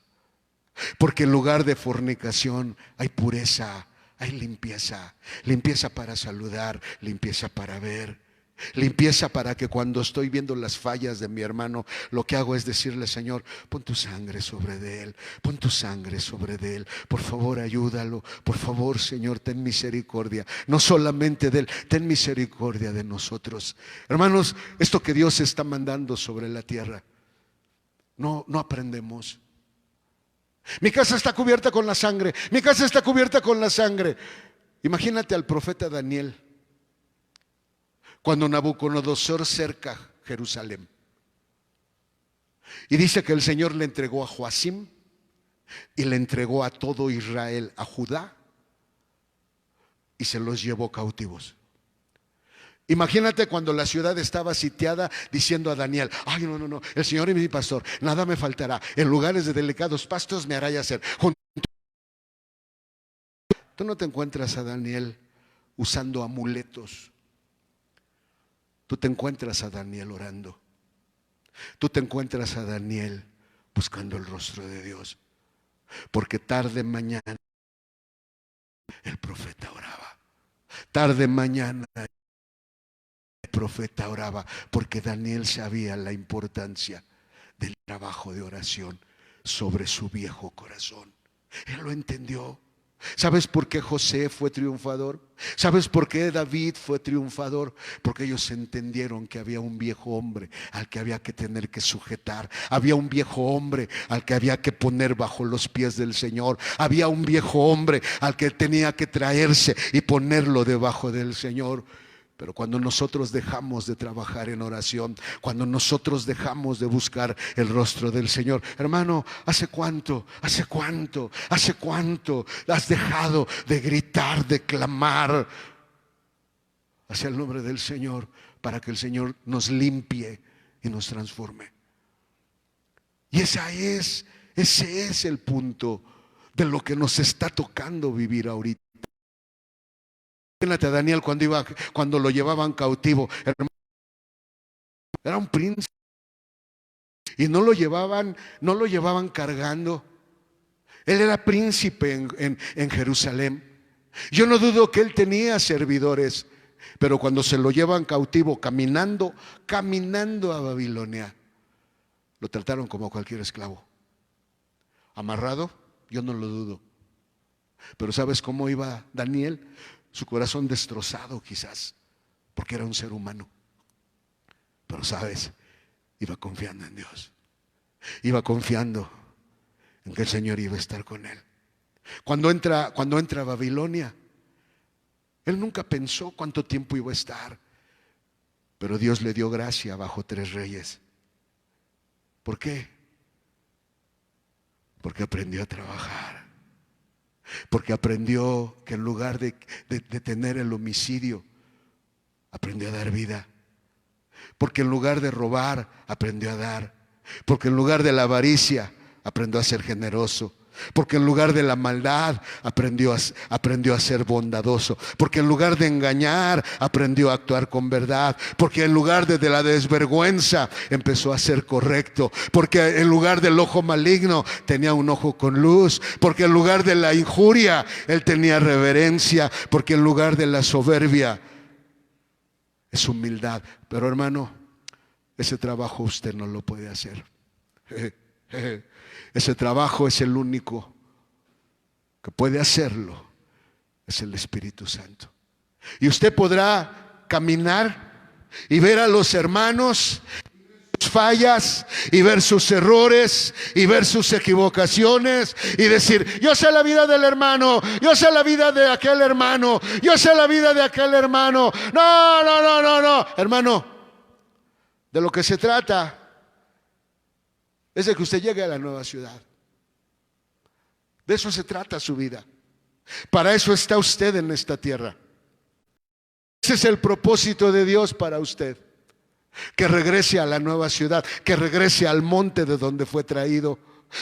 Porque en lugar de fornicación hay pureza, hay limpieza. Limpieza para saludar, limpieza para ver, limpieza para que cuando estoy viendo las fallas de mi hermano, lo que hago es decirle: Señor, pon tu sangre sobre de él, pon tu sangre sobre de él, por favor ayúdalo, por favor Señor, ten misericordia, no solamente de él, ten misericordia de nosotros. Hermanos, esto que Dios está mandando sobre la tierra, no aprendemos. Mi casa está cubierta con la sangre, mi casa está cubierta con la sangre. Imagínate al profeta Daniel cuando Nabucodonosor cerca Jerusalén. Y dice que el Señor le entregó a Joacim y le entregó a todo Israel, a Judá, y se los llevó cautivos. Imagínate cuando la ciudad estaba sitiada, diciendo a Daniel: ay, no, el Señor es mi pastor, nada me faltará, en lugares de delicados pastos me hará yacer. Tú no te encuentras a Daniel usando amuletos. Tú te encuentras a Daniel orando. Tú te encuentras a Daniel buscando el rostro de Dios. Porque tarde mañana el profeta oraba. Tarde mañana el profeta oraba, porque Daniel sabía la importancia del trabajo de oración sobre su viejo corazón. Él lo entendió. ¿Sabes por qué José fue triunfador? ¿Sabes por qué David fue triunfador? Porque ellos entendieron que había un viejo hombre al que había que tener que sujetar. Había un viejo hombre al que había que poner bajo los pies del Señor. Había un viejo hombre al que tenía que traerse y ponerlo debajo del Señor. Pero cuando nosotros dejamos de trabajar en oración, cuando nosotros dejamos de buscar el rostro del Señor, hermano, ¿hace cuánto has dejado de gritar, de clamar hacia el nombre del Señor para que el Señor nos limpie y nos transforme? Y ese es el punto de lo que nos está tocando vivir ahorita. Imagínate a Daniel cuando lo llevaban cautivo. Era un príncipe y no lo llevaban cargando. Él era príncipe en Jerusalén. Yo no dudo que él tenía servidores, pero cuando se lo llevan cautivo caminando a Babilonia, lo trataron como cualquier esclavo. Amarrado, yo no lo dudo. Pero ¿sabes cómo iba Daniel? Su corazón destrozado quizás, porque era un ser humano. Pero sabes, iba confiando en Dios. Iba confiando en que el Señor iba a estar con él. Cuando entra a Babilonia, él nunca pensó cuánto tiempo iba a estar. Pero Dios le dio gracia bajo 3 reyes. ¿Por qué? Porque aprendió a trabajar. Porque aprendió que en lugar de tener el homicidio, aprendió a dar vida. Porque en lugar de robar, aprendió a dar. Porque en lugar de la avaricia, aprendió a ser generoso. Porque en lugar de la maldad, aprendió a ser bondadoso. Porque en lugar de engañar, aprendió a actuar con verdad. Porque en lugar de la desvergüenza, empezó a ser correcto. Porque en lugar del ojo maligno, tenía un ojo con luz. Porque en lugar de la injuria, él tenía reverencia. Porque en lugar de la soberbia, es humildad. Pero hermano, ese trabajo usted no lo puede hacer. Ese trabajo es el único que puede hacerlo, es el Espíritu Santo. Y usted podrá caminar y ver a los hermanos, sus fallas, y ver sus errores, y ver sus equivocaciones, y decir: yo sé la vida del hermano, yo sé la vida de aquel hermano, yo sé la vida de aquel hermano. No, hermano, de lo que se trata es de que usted llegue a la nueva ciudad. De eso se trata su vida. Para eso está usted en esta tierra. Ese es el propósito de Dios para usted. Que regrese a la nueva ciudad, que regrese al monte de donde fue traído.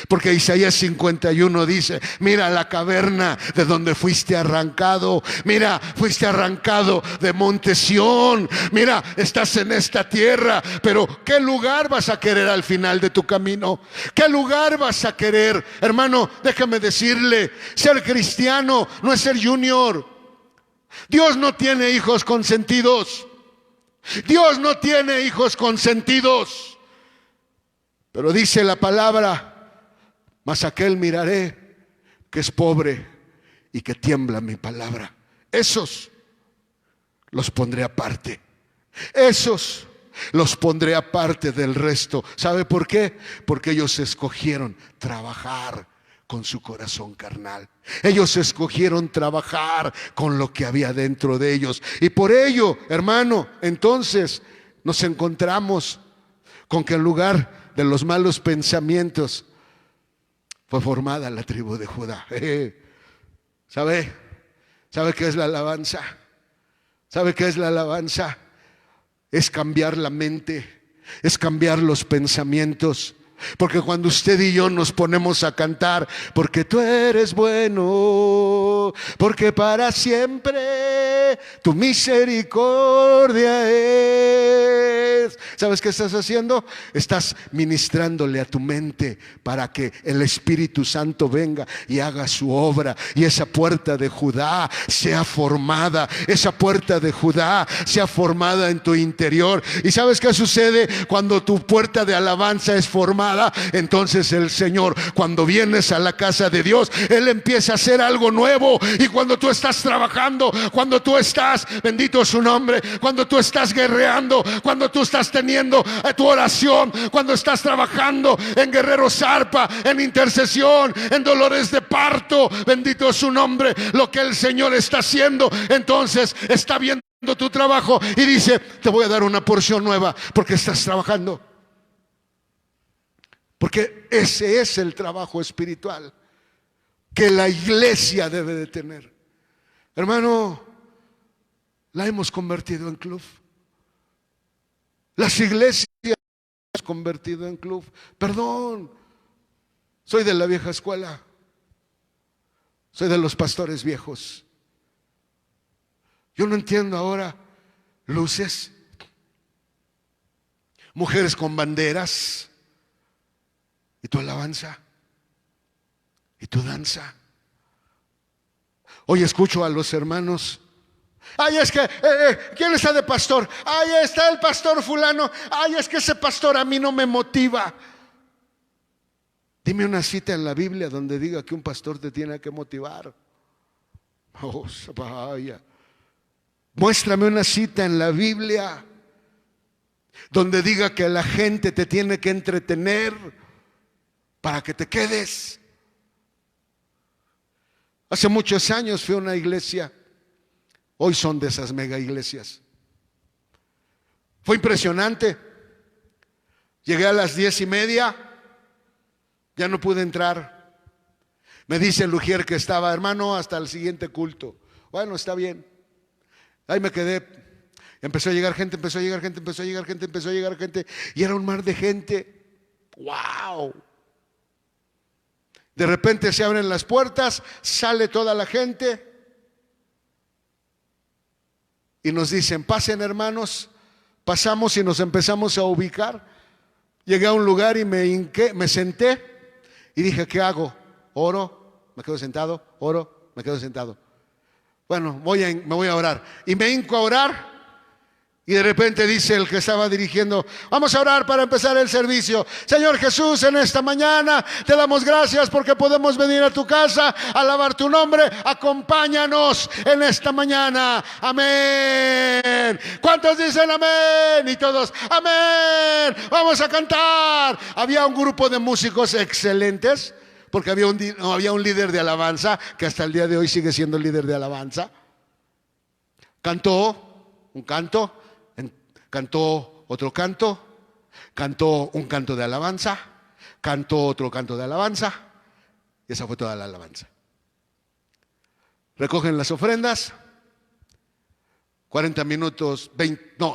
Porque Isaías 51 dice: mira la caverna de donde fuiste arrancado. Mira, fuiste arrancado de Monte Sión. Mira, estás en esta tierra, pero ¿qué lugar vas a querer al final de tu camino? ¿Qué lugar vas a querer? Hermano, déjame decirle, ser cristiano no es ser junior. Dios no tiene hijos consentidos. Dios no tiene hijos consentidos. Pero dice la palabra: mas aquel miraré que es pobre y que tiembla mi palabra. Esos los pondré aparte. Esos los pondré aparte del resto. ¿Sabe por qué? Porque ellos escogieron trabajar con su corazón carnal. Ellos escogieron trabajar con lo que había dentro de ellos. Y por ello, hermano, entonces nos encontramos con que en lugar de los malos pensamientos fue formada la tribu de Judá. ¿Sabe? ¿Sabe qué es la alabanza? ¿Sabe qué es la alabanza? Es cambiar la mente, es cambiar los pensamientos. Porque cuando usted y yo nos ponemos a cantar: porque tú eres bueno, porque para siempre tu misericordia es. ¿Sabes qué estás haciendo? Estás ministrándole a tu mente para que el Espíritu Santo venga y haga su obra, y esa puerta de Judá sea formada. Esa puerta de Judá sea formada en tu interior. ¿Y sabes qué sucede cuando tu puerta de alabanza es formada? Entonces el Señor, cuando vienes a la casa de Dios, Él empieza a hacer algo nuevo. Y cuando tú estás trabajando, cuando tú estás, bendito su nombre, cuando tú estás guerreando, cuando tú estás teniendo tu oración, cuando estás trabajando en Guerrero Zarpa, en intercesión, en dolores de parto, bendito su nombre, lo que el Señor está haciendo, entonces está viendo tu trabajo y dice: te voy a dar una porción nueva porque estás trabajando. Porque ese es el trabajo espiritual que la iglesia debe de tener. Hermano, la hemos convertido en club. Las iglesias las hemos convertido en club. Perdón, soy de la vieja escuela. Soy de los pastores viejos. Yo no entiendo ahora luces, mujeres con banderas, y tu alabanza, y tu danza. Hoy escucho a los hermanos: ay, es que, ¿quién está de pastor? Ay, está el pastor fulano. Ay, es que ese pastor a mí no me motiva. Dime una cita en la Biblia donde diga que un pastor te tiene que motivar. Oh, vaya. Muéstrame una cita en la Biblia donde diga que la gente te tiene que entretener para que te quedes. Hace muchos años fui a una iglesia. Hoy son de esas mega iglesias. Fue impresionante. Llegué a las 10:30. Ya no pude entrar. Me dice el ujier que estaba: hermano, hasta el siguiente culto. Bueno, está bien. Ahí me quedé. Empezó a llegar gente, empezó a llegar gente, empezó a llegar gente, empezó a llegar gente. Y era un mar de gente. ¡Wow! De repente se abren las puertas, sale toda la gente y nos dicen: pasen, hermanos. Pasamos y nos empezamos a ubicar. Llegué a un lugar y me hinqué, me senté y dije: ¿qué hago? ¿Oro? ¿Me quedo sentado? ¿Oro? ¿Me quedo sentado? Bueno, me voy a orar. Y me hinco a orar. Y de repente dice el que estaba dirigiendo: vamos a orar para empezar el servicio. Señor Jesús, en esta mañana te damos gracias porque podemos venir a tu casa a alabar tu nombre. Acompáñanos en esta mañana. Amén. ¿Cuántos dicen amén? Y todos: amén. Vamos a cantar. Había un grupo de músicos excelentes, porque había un líder de alabanza que hasta el día de hoy sigue siendo líder de alabanza. Cantó un canto. Cantó otro canto, cantó un canto de alabanza, cantó otro canto de alabanza, y esa fue toda la alabanza. Recogen las ofrendas, 40 minutos,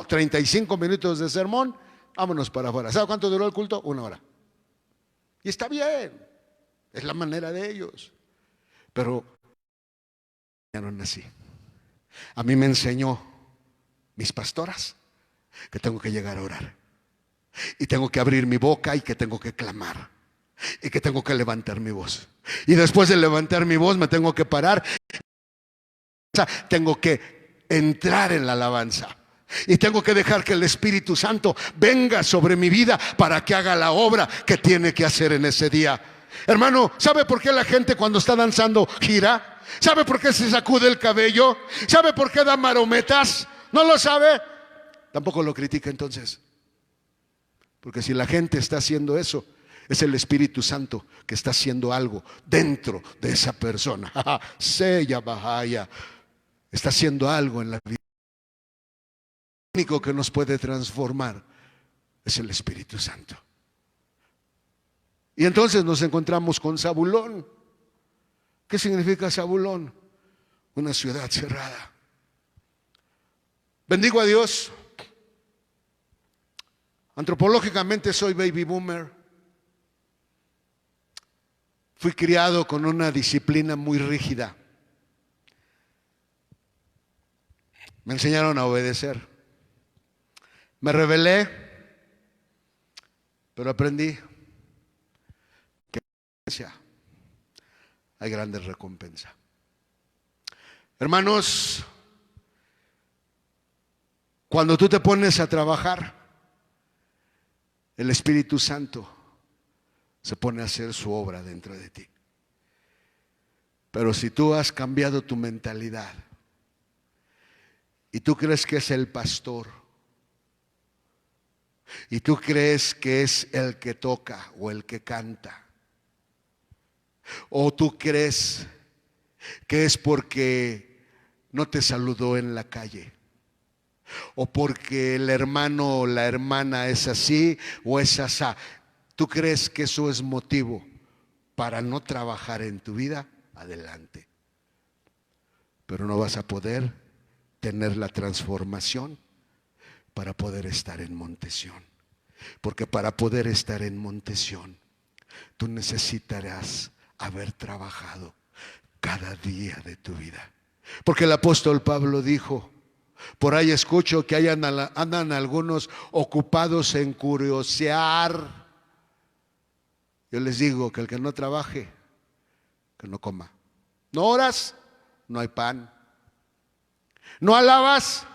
35 minutos de sermón, vámonos para afuera. ¿Sabe cuánto duró el culto? 1 hora. Y está bien, es la manera de ellos. Pero no así. A mí me enseñó mis pastoras que tengo que llegar a orar, y tengo que abrir mi boca, y que tengo que clamar, y que tengo que levantar mi voz. Y después de levantar mi voz me tengo que parar, tengo que entrar en la alabanza, y tengo que dejar que el Espíritu Santo venga sobre mi vida para que haga la obra que tiene que hacer en ese día. Hermano, ¿sabe por qué la gente cuando está danzando gira? ¿Sabe por qué se sacude el cabello? ¿Sabe por qué da marometas? ¿No lo sabe? Tampoco lo critica entonces. Porque si la gente está haciendo eso, es el Espíritu Santo que está haciendo algo dentro de esa persona. Sella Bahaya. Está haciendo algo en la vida. Lo único que nos puede transformar es el Espíritu Santo. Y entonces nos encontramos con Zabulón. ¿Qué significa Zabulón? Una ciudad cerrada. Bendigo a Dios. Antropológicamente soy baby boomer. Fui criado con una disciplina muy rígida. Me enseñaron a obedecer. Me rebelé, pero aprendí que hay grandes recompensas. Hermanos, cuando tú te pones a trabajar, el Espíritu Santo se pone a hacer su obra dentro de ti. Pero si tú has cambiado tu mentalidad y tú crees que es el pastor, y tú crees que es el que toca o el que canta, o tú crees que es porque no te saludó en la calle, o porque el hermano o la hermana es así o es asá, tú crees que eso es motivo para no trabajar en tu vida, adelante. Pero no vas a poder tener la transformación para poder estar en Monte Sión. Porque para poder estar en Monte Sión, tú necesitarás haber trabajado cada día de tu vida. Porque el apóstol Pablo dijo: por ahí escucho que andan algunos ocupados en curiosear. Yo les digo que el que no trabaje, que no coma. No oras, no hay pan. No alabas,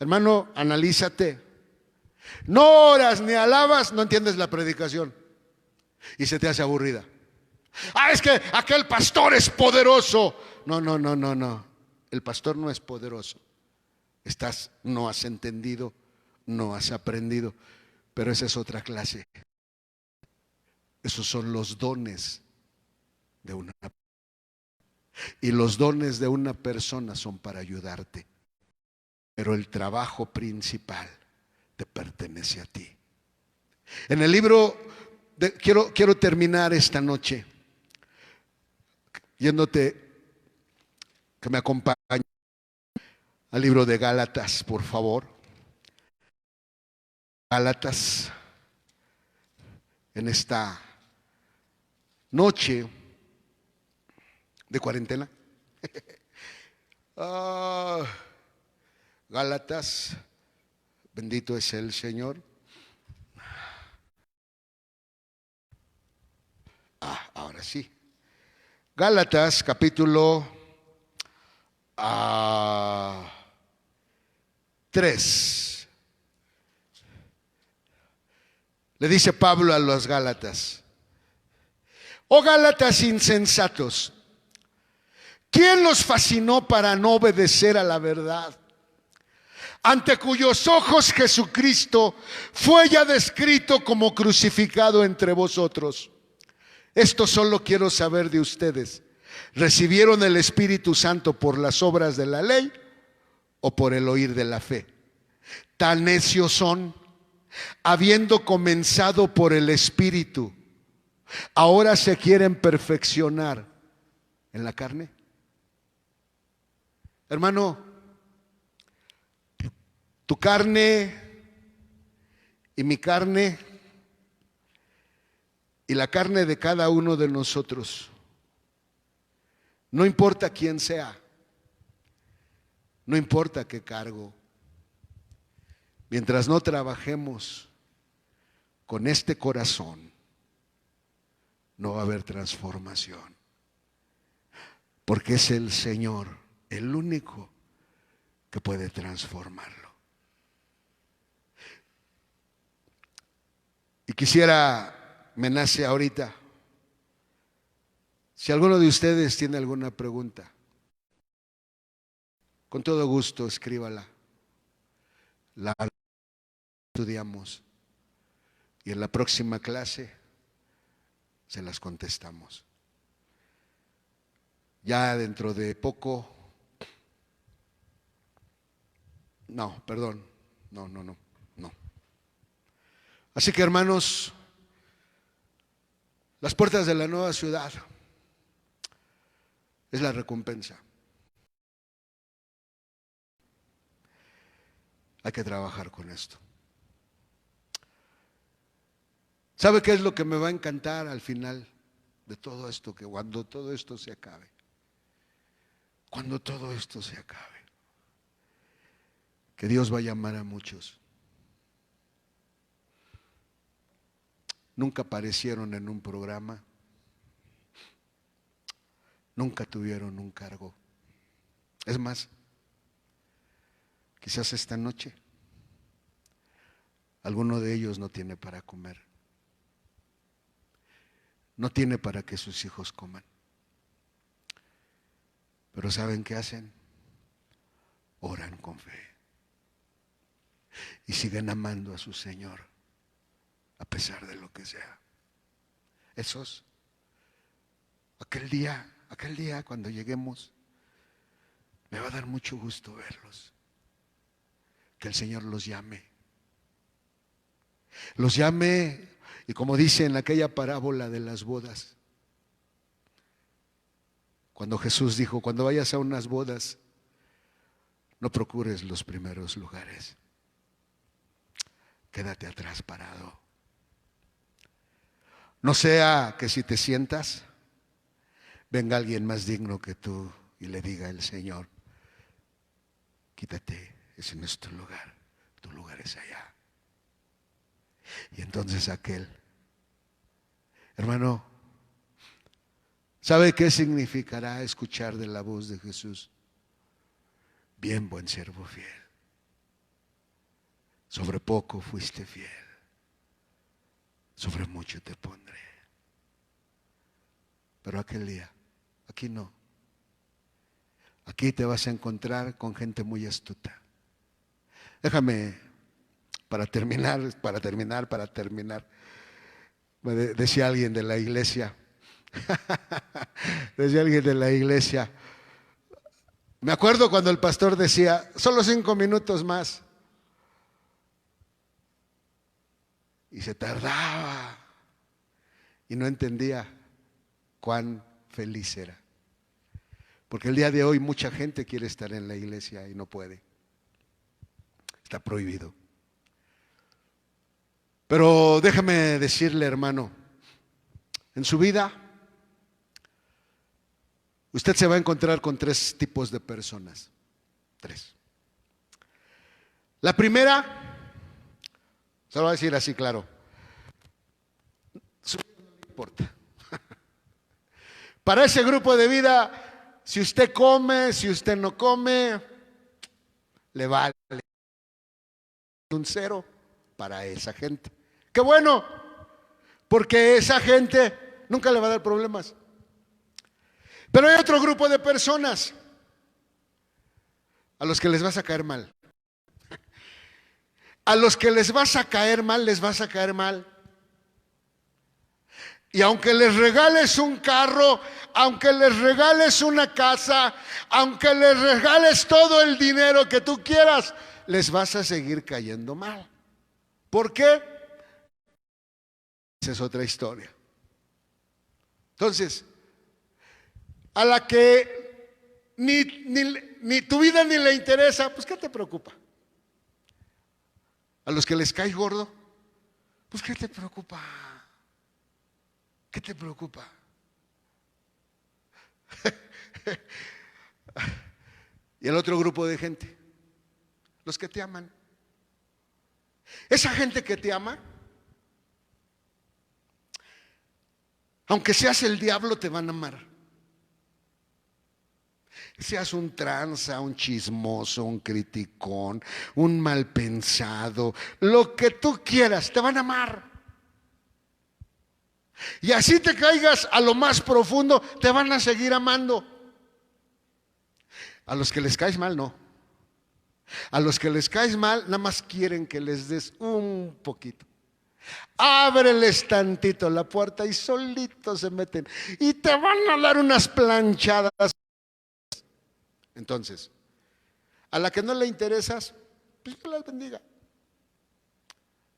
hermano, analízate. No oras ni alabas, no entiendes la predicación y se te hace aburrida. Es que aquel pastor es poderoso. No. El pastor no es poderoso. No has entendido, no has aprendido. Pero esa es otra clase. Esos son los dones de una persona. Y los dones de una persona son para ayudarte. Pero el trabajo principal te pertenece a ti. En el libro, quiero terminar esta noche yéndote, que me acompañe al libro de Gálatas, por favor. Gálatas, en esta noche de cuarentena. Gálatas, bendito es el Señor. Ahora sí. Gálatas capítulo 3. Le dice Pablo a los Gálatas: oh Gálatas insensatos, ¿quién los fascinó para no obedecer a la verdad? Ante cuyos ojos Jesucristo fue ya descrito como crucificado entre vosotros. Esto solo quiero saber de ustedes: ¿recibieron el Espíritu Santo por las obras de la ley o por el oír de la fe? Tan necios son, habiendo comenzado por el Espíritu, Ahora se quieren perfeccionar en la carne. Hermano, tu carne y mi carne y la carne de cada uno de nosotros, no importa quién sea, no importa qué cargo, mientras no trabajemos con este corazón, no va a haber transformación. Porque es el Señor el único que puede transformarlo. Y quisiera, me nace ahorita, si alguno de ustedes tiene alguna pregunta, con todo gusto escríbala. La estudiamos y en la próxima clase se las contestamos. Ya dentro de poco, no. Así que, hermanos, las puertas de la nueva ciudad es la recompensa. Hay que trabajar con esto. ¿Sabe qué es lo que me va a encantar al final de todo esto? Que cuando todo esto se acabe, que Dios va a llamar a muchos. Nunca aparecieron en un programa, nunca tuvieron un cargo. Es más, quizás esta noche alguno de ellos no tiene para comer, no tiene para que sus hijos coman. Pero ¿saben qué hacen? Oran con fe y siguen amando a su Señor a pesar de lo que sea. Esos, aquel día cuando lleguemos, me va a dar mucho gusto verlos. Que el Señor los llame. Los llame, y como dice en aquella parábola de las bodas, cuando Jesús dijo, cuando vayas a unas bodas, no procures los primeros lugares. Quédate atrás parado. No sea que si te sientas, venga alguien más digno que tú y le diga el Señor, quítate, ese no es tu lugar es allá. Y entonces aquel, hermano, ¿sabe qué significará escuchar de la voz de Jesús? Bien, buen siervo fiel. Sobre poco fuiste fiel, sobre mucho te pondré. Pero aquel día, aquí no. Aquí te vas a encontrar con gente muy astuta. Déjame, para terminar. Me decía alguien de la iglesia, me acuerdo cuando el pastor decía, solo 5 minutos más. Y se tardaba y no entendía cuán feliz era. Porque el día de hoy mucha gente quiere estar en la iglesia y no puede. Está prohibido. Pero déjame decirle, hermano, en su vida usted se va a encontrar con 3 tipos de personas. 3. La primera, se lo voy a decir así claro, su vida no le importa. Para ese grupo de vida, si usted come, si usted no come, le vale un 0 para esa gente. ¡Qué bueno! Porque esa gente nunca le va a dar problemas. Pero hay otro grupo de personas a los que les vas a caer mal. A los que les vas a caer mal, les vas a caer mal. Y aunque les regales un carro, aunque les regales una casa, aunque les regales todo el dinero que tú quieras, les vas a seguir cayendo mal. ¿Por qué? Esa es otra historia. Entonces, a la que ni tu vida ni le interesa, pues ¿qué te preocupa? A los que les caes gordo, pues ¿qué te preocupa? ¿Qué te preocupa? Y el otro grupo de gente, los que te aman. Esa gente que te ama, aunque seas el diablo, te van a amar. Seas un tranza, un chismoso, un criticón, un mal pensado, lo que tú quieras, te van a amar. Y así te caigas a lo más profundo, te van a seguir amando. A los que les caes mal, no. A los que les caes mal, nada más quieren que les des un poquito. Ábreles tantito la puerta y solitos se meten. Y te van a dar unas planchadas. Entonces, a la que no le interesas, pues que las bendiga.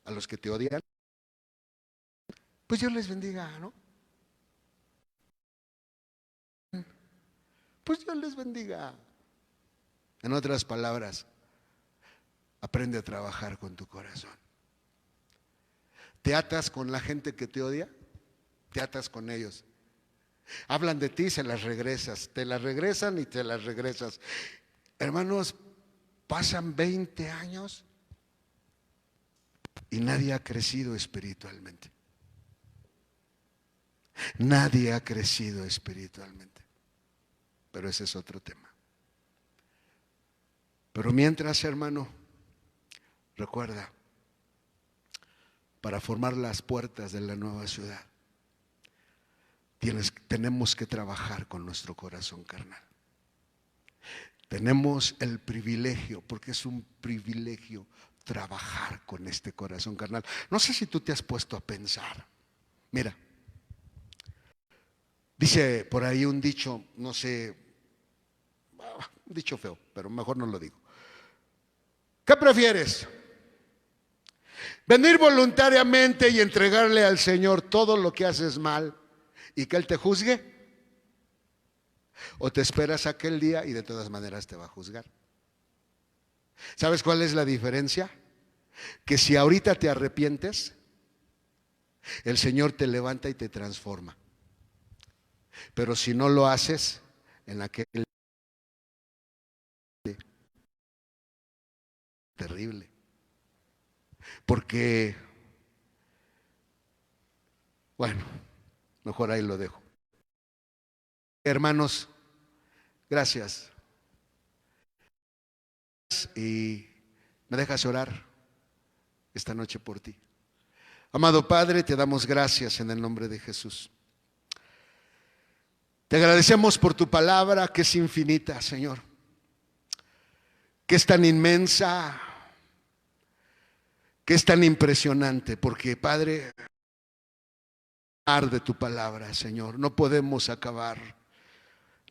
A los que te odian, pues Dios les bendiga, ¿no? Pues Dios les bendiga. En otras palabras, aprende a trabajar con tu corazón. ¿Te atas con la gente que te odia? ¿Te atas con ellos? Hablan de ti, se las regresas, te las regresan y te las regresas. Hermanos, pasan 20 años y nadie ha crecido espiritualmente. Nadie ha crecido espiritualmente. Pero ese es otro tema. Pero mientras, hermano, recuerda, para formar las puertas de la nueva ciudad, tenemos que trabajar con nuestro corazón carnal. Tenemos el privilegio, porque es un privilegio trabajar con este corazón carnal. No sé si tú te has puesto a pensar. Mira, dice por ahí un dicho, no sé, un dicho feo, pero mejor no lo digo. ¿Qué prefieres? ¿Venir voluntariamente y entregarle al Señor todo lo que haces mal y que Él te juzgue? ¿O te esperas aquel día y de todas maneras te va a juzgar? ¿Sabes cuál es la diferencia? Que si ahorita te arrepientes, el Señor te levanta y te transforma. Pero si no lo haces, en aquel terrible. Porque, bueno, mejor ahí lo dejo. Hermanos, gracias. Y me dejas orar esta noche por ti. Amado Padre, te damos gracias en el nombre de Jesús. Te agradecemos por tu palabra que es infinita, Señor, que es tan inmensa, que es tan impresionante, porque Padre, de tu palabra, Señor, no podemos acabar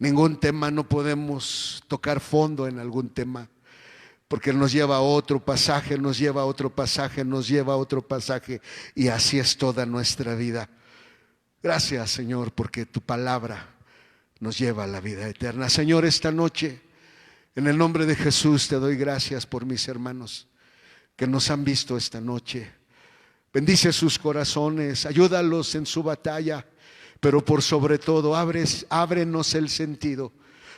ningún tema, no podemos tocar fondo en algún tema, porque nos lleva a otro pasaje, nos lleva a otro pasaje, nos lleva a otro pasaje, y así es toda nuestra vida. Gracias, Señor, porque tu palabra nos lleva a la vida eterna. Señor, esta noche, en el nombre de Jesús, te doy gracias por mis hermanos que nos han visto esta noche. Bendice sus corazones, ayúdalos en su batalla, pero por sobre todo, ábrenos el sentido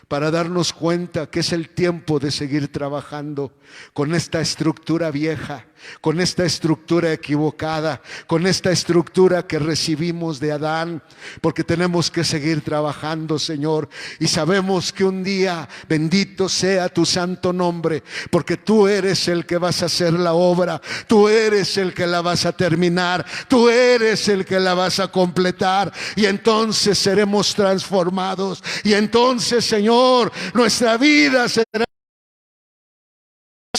para darnos cuenta que es el tiempo de seguir trabajando con esta estructura vieja, con esta estructura equivocada, con esta estructura que recibimos de Adán, porque tenemos que seguir trabajando, Señor, y sabemos que un día, bendito sea tu santo nombre, porque tú eres el que vas a hacer la obra, tú eres el que la vas a terminar, tú eres el que la vas a completar, y entonces seremos transformados, y entonces, Señor, nuestra vida será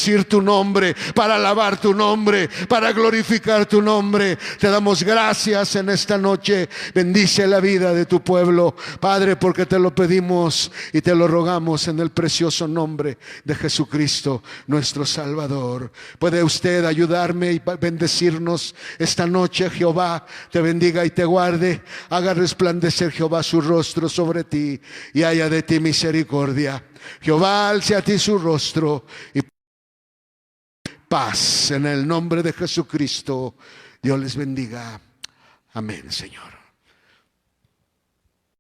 decir tu nombre, para alabar tu nombre, para glorificar tu nombre. Te damos gracias en esta noche. Bendice la vida de tu pueblo, Padre, porque te lo pedimos y te lo rogamos en el precioso nombre de Jesucristo, nuestro Salvador. ¿Puede usted ayudarme y bendecirnos esta noche? Jehová te bendiga y te guarde. Haga resplandecer Jehová su rostro sobre ti y haya de ti misericordia. Jehová alce a ti su rostro y paz en el nombre de Jesucristo. Dios les bendiga. Amén, Señor.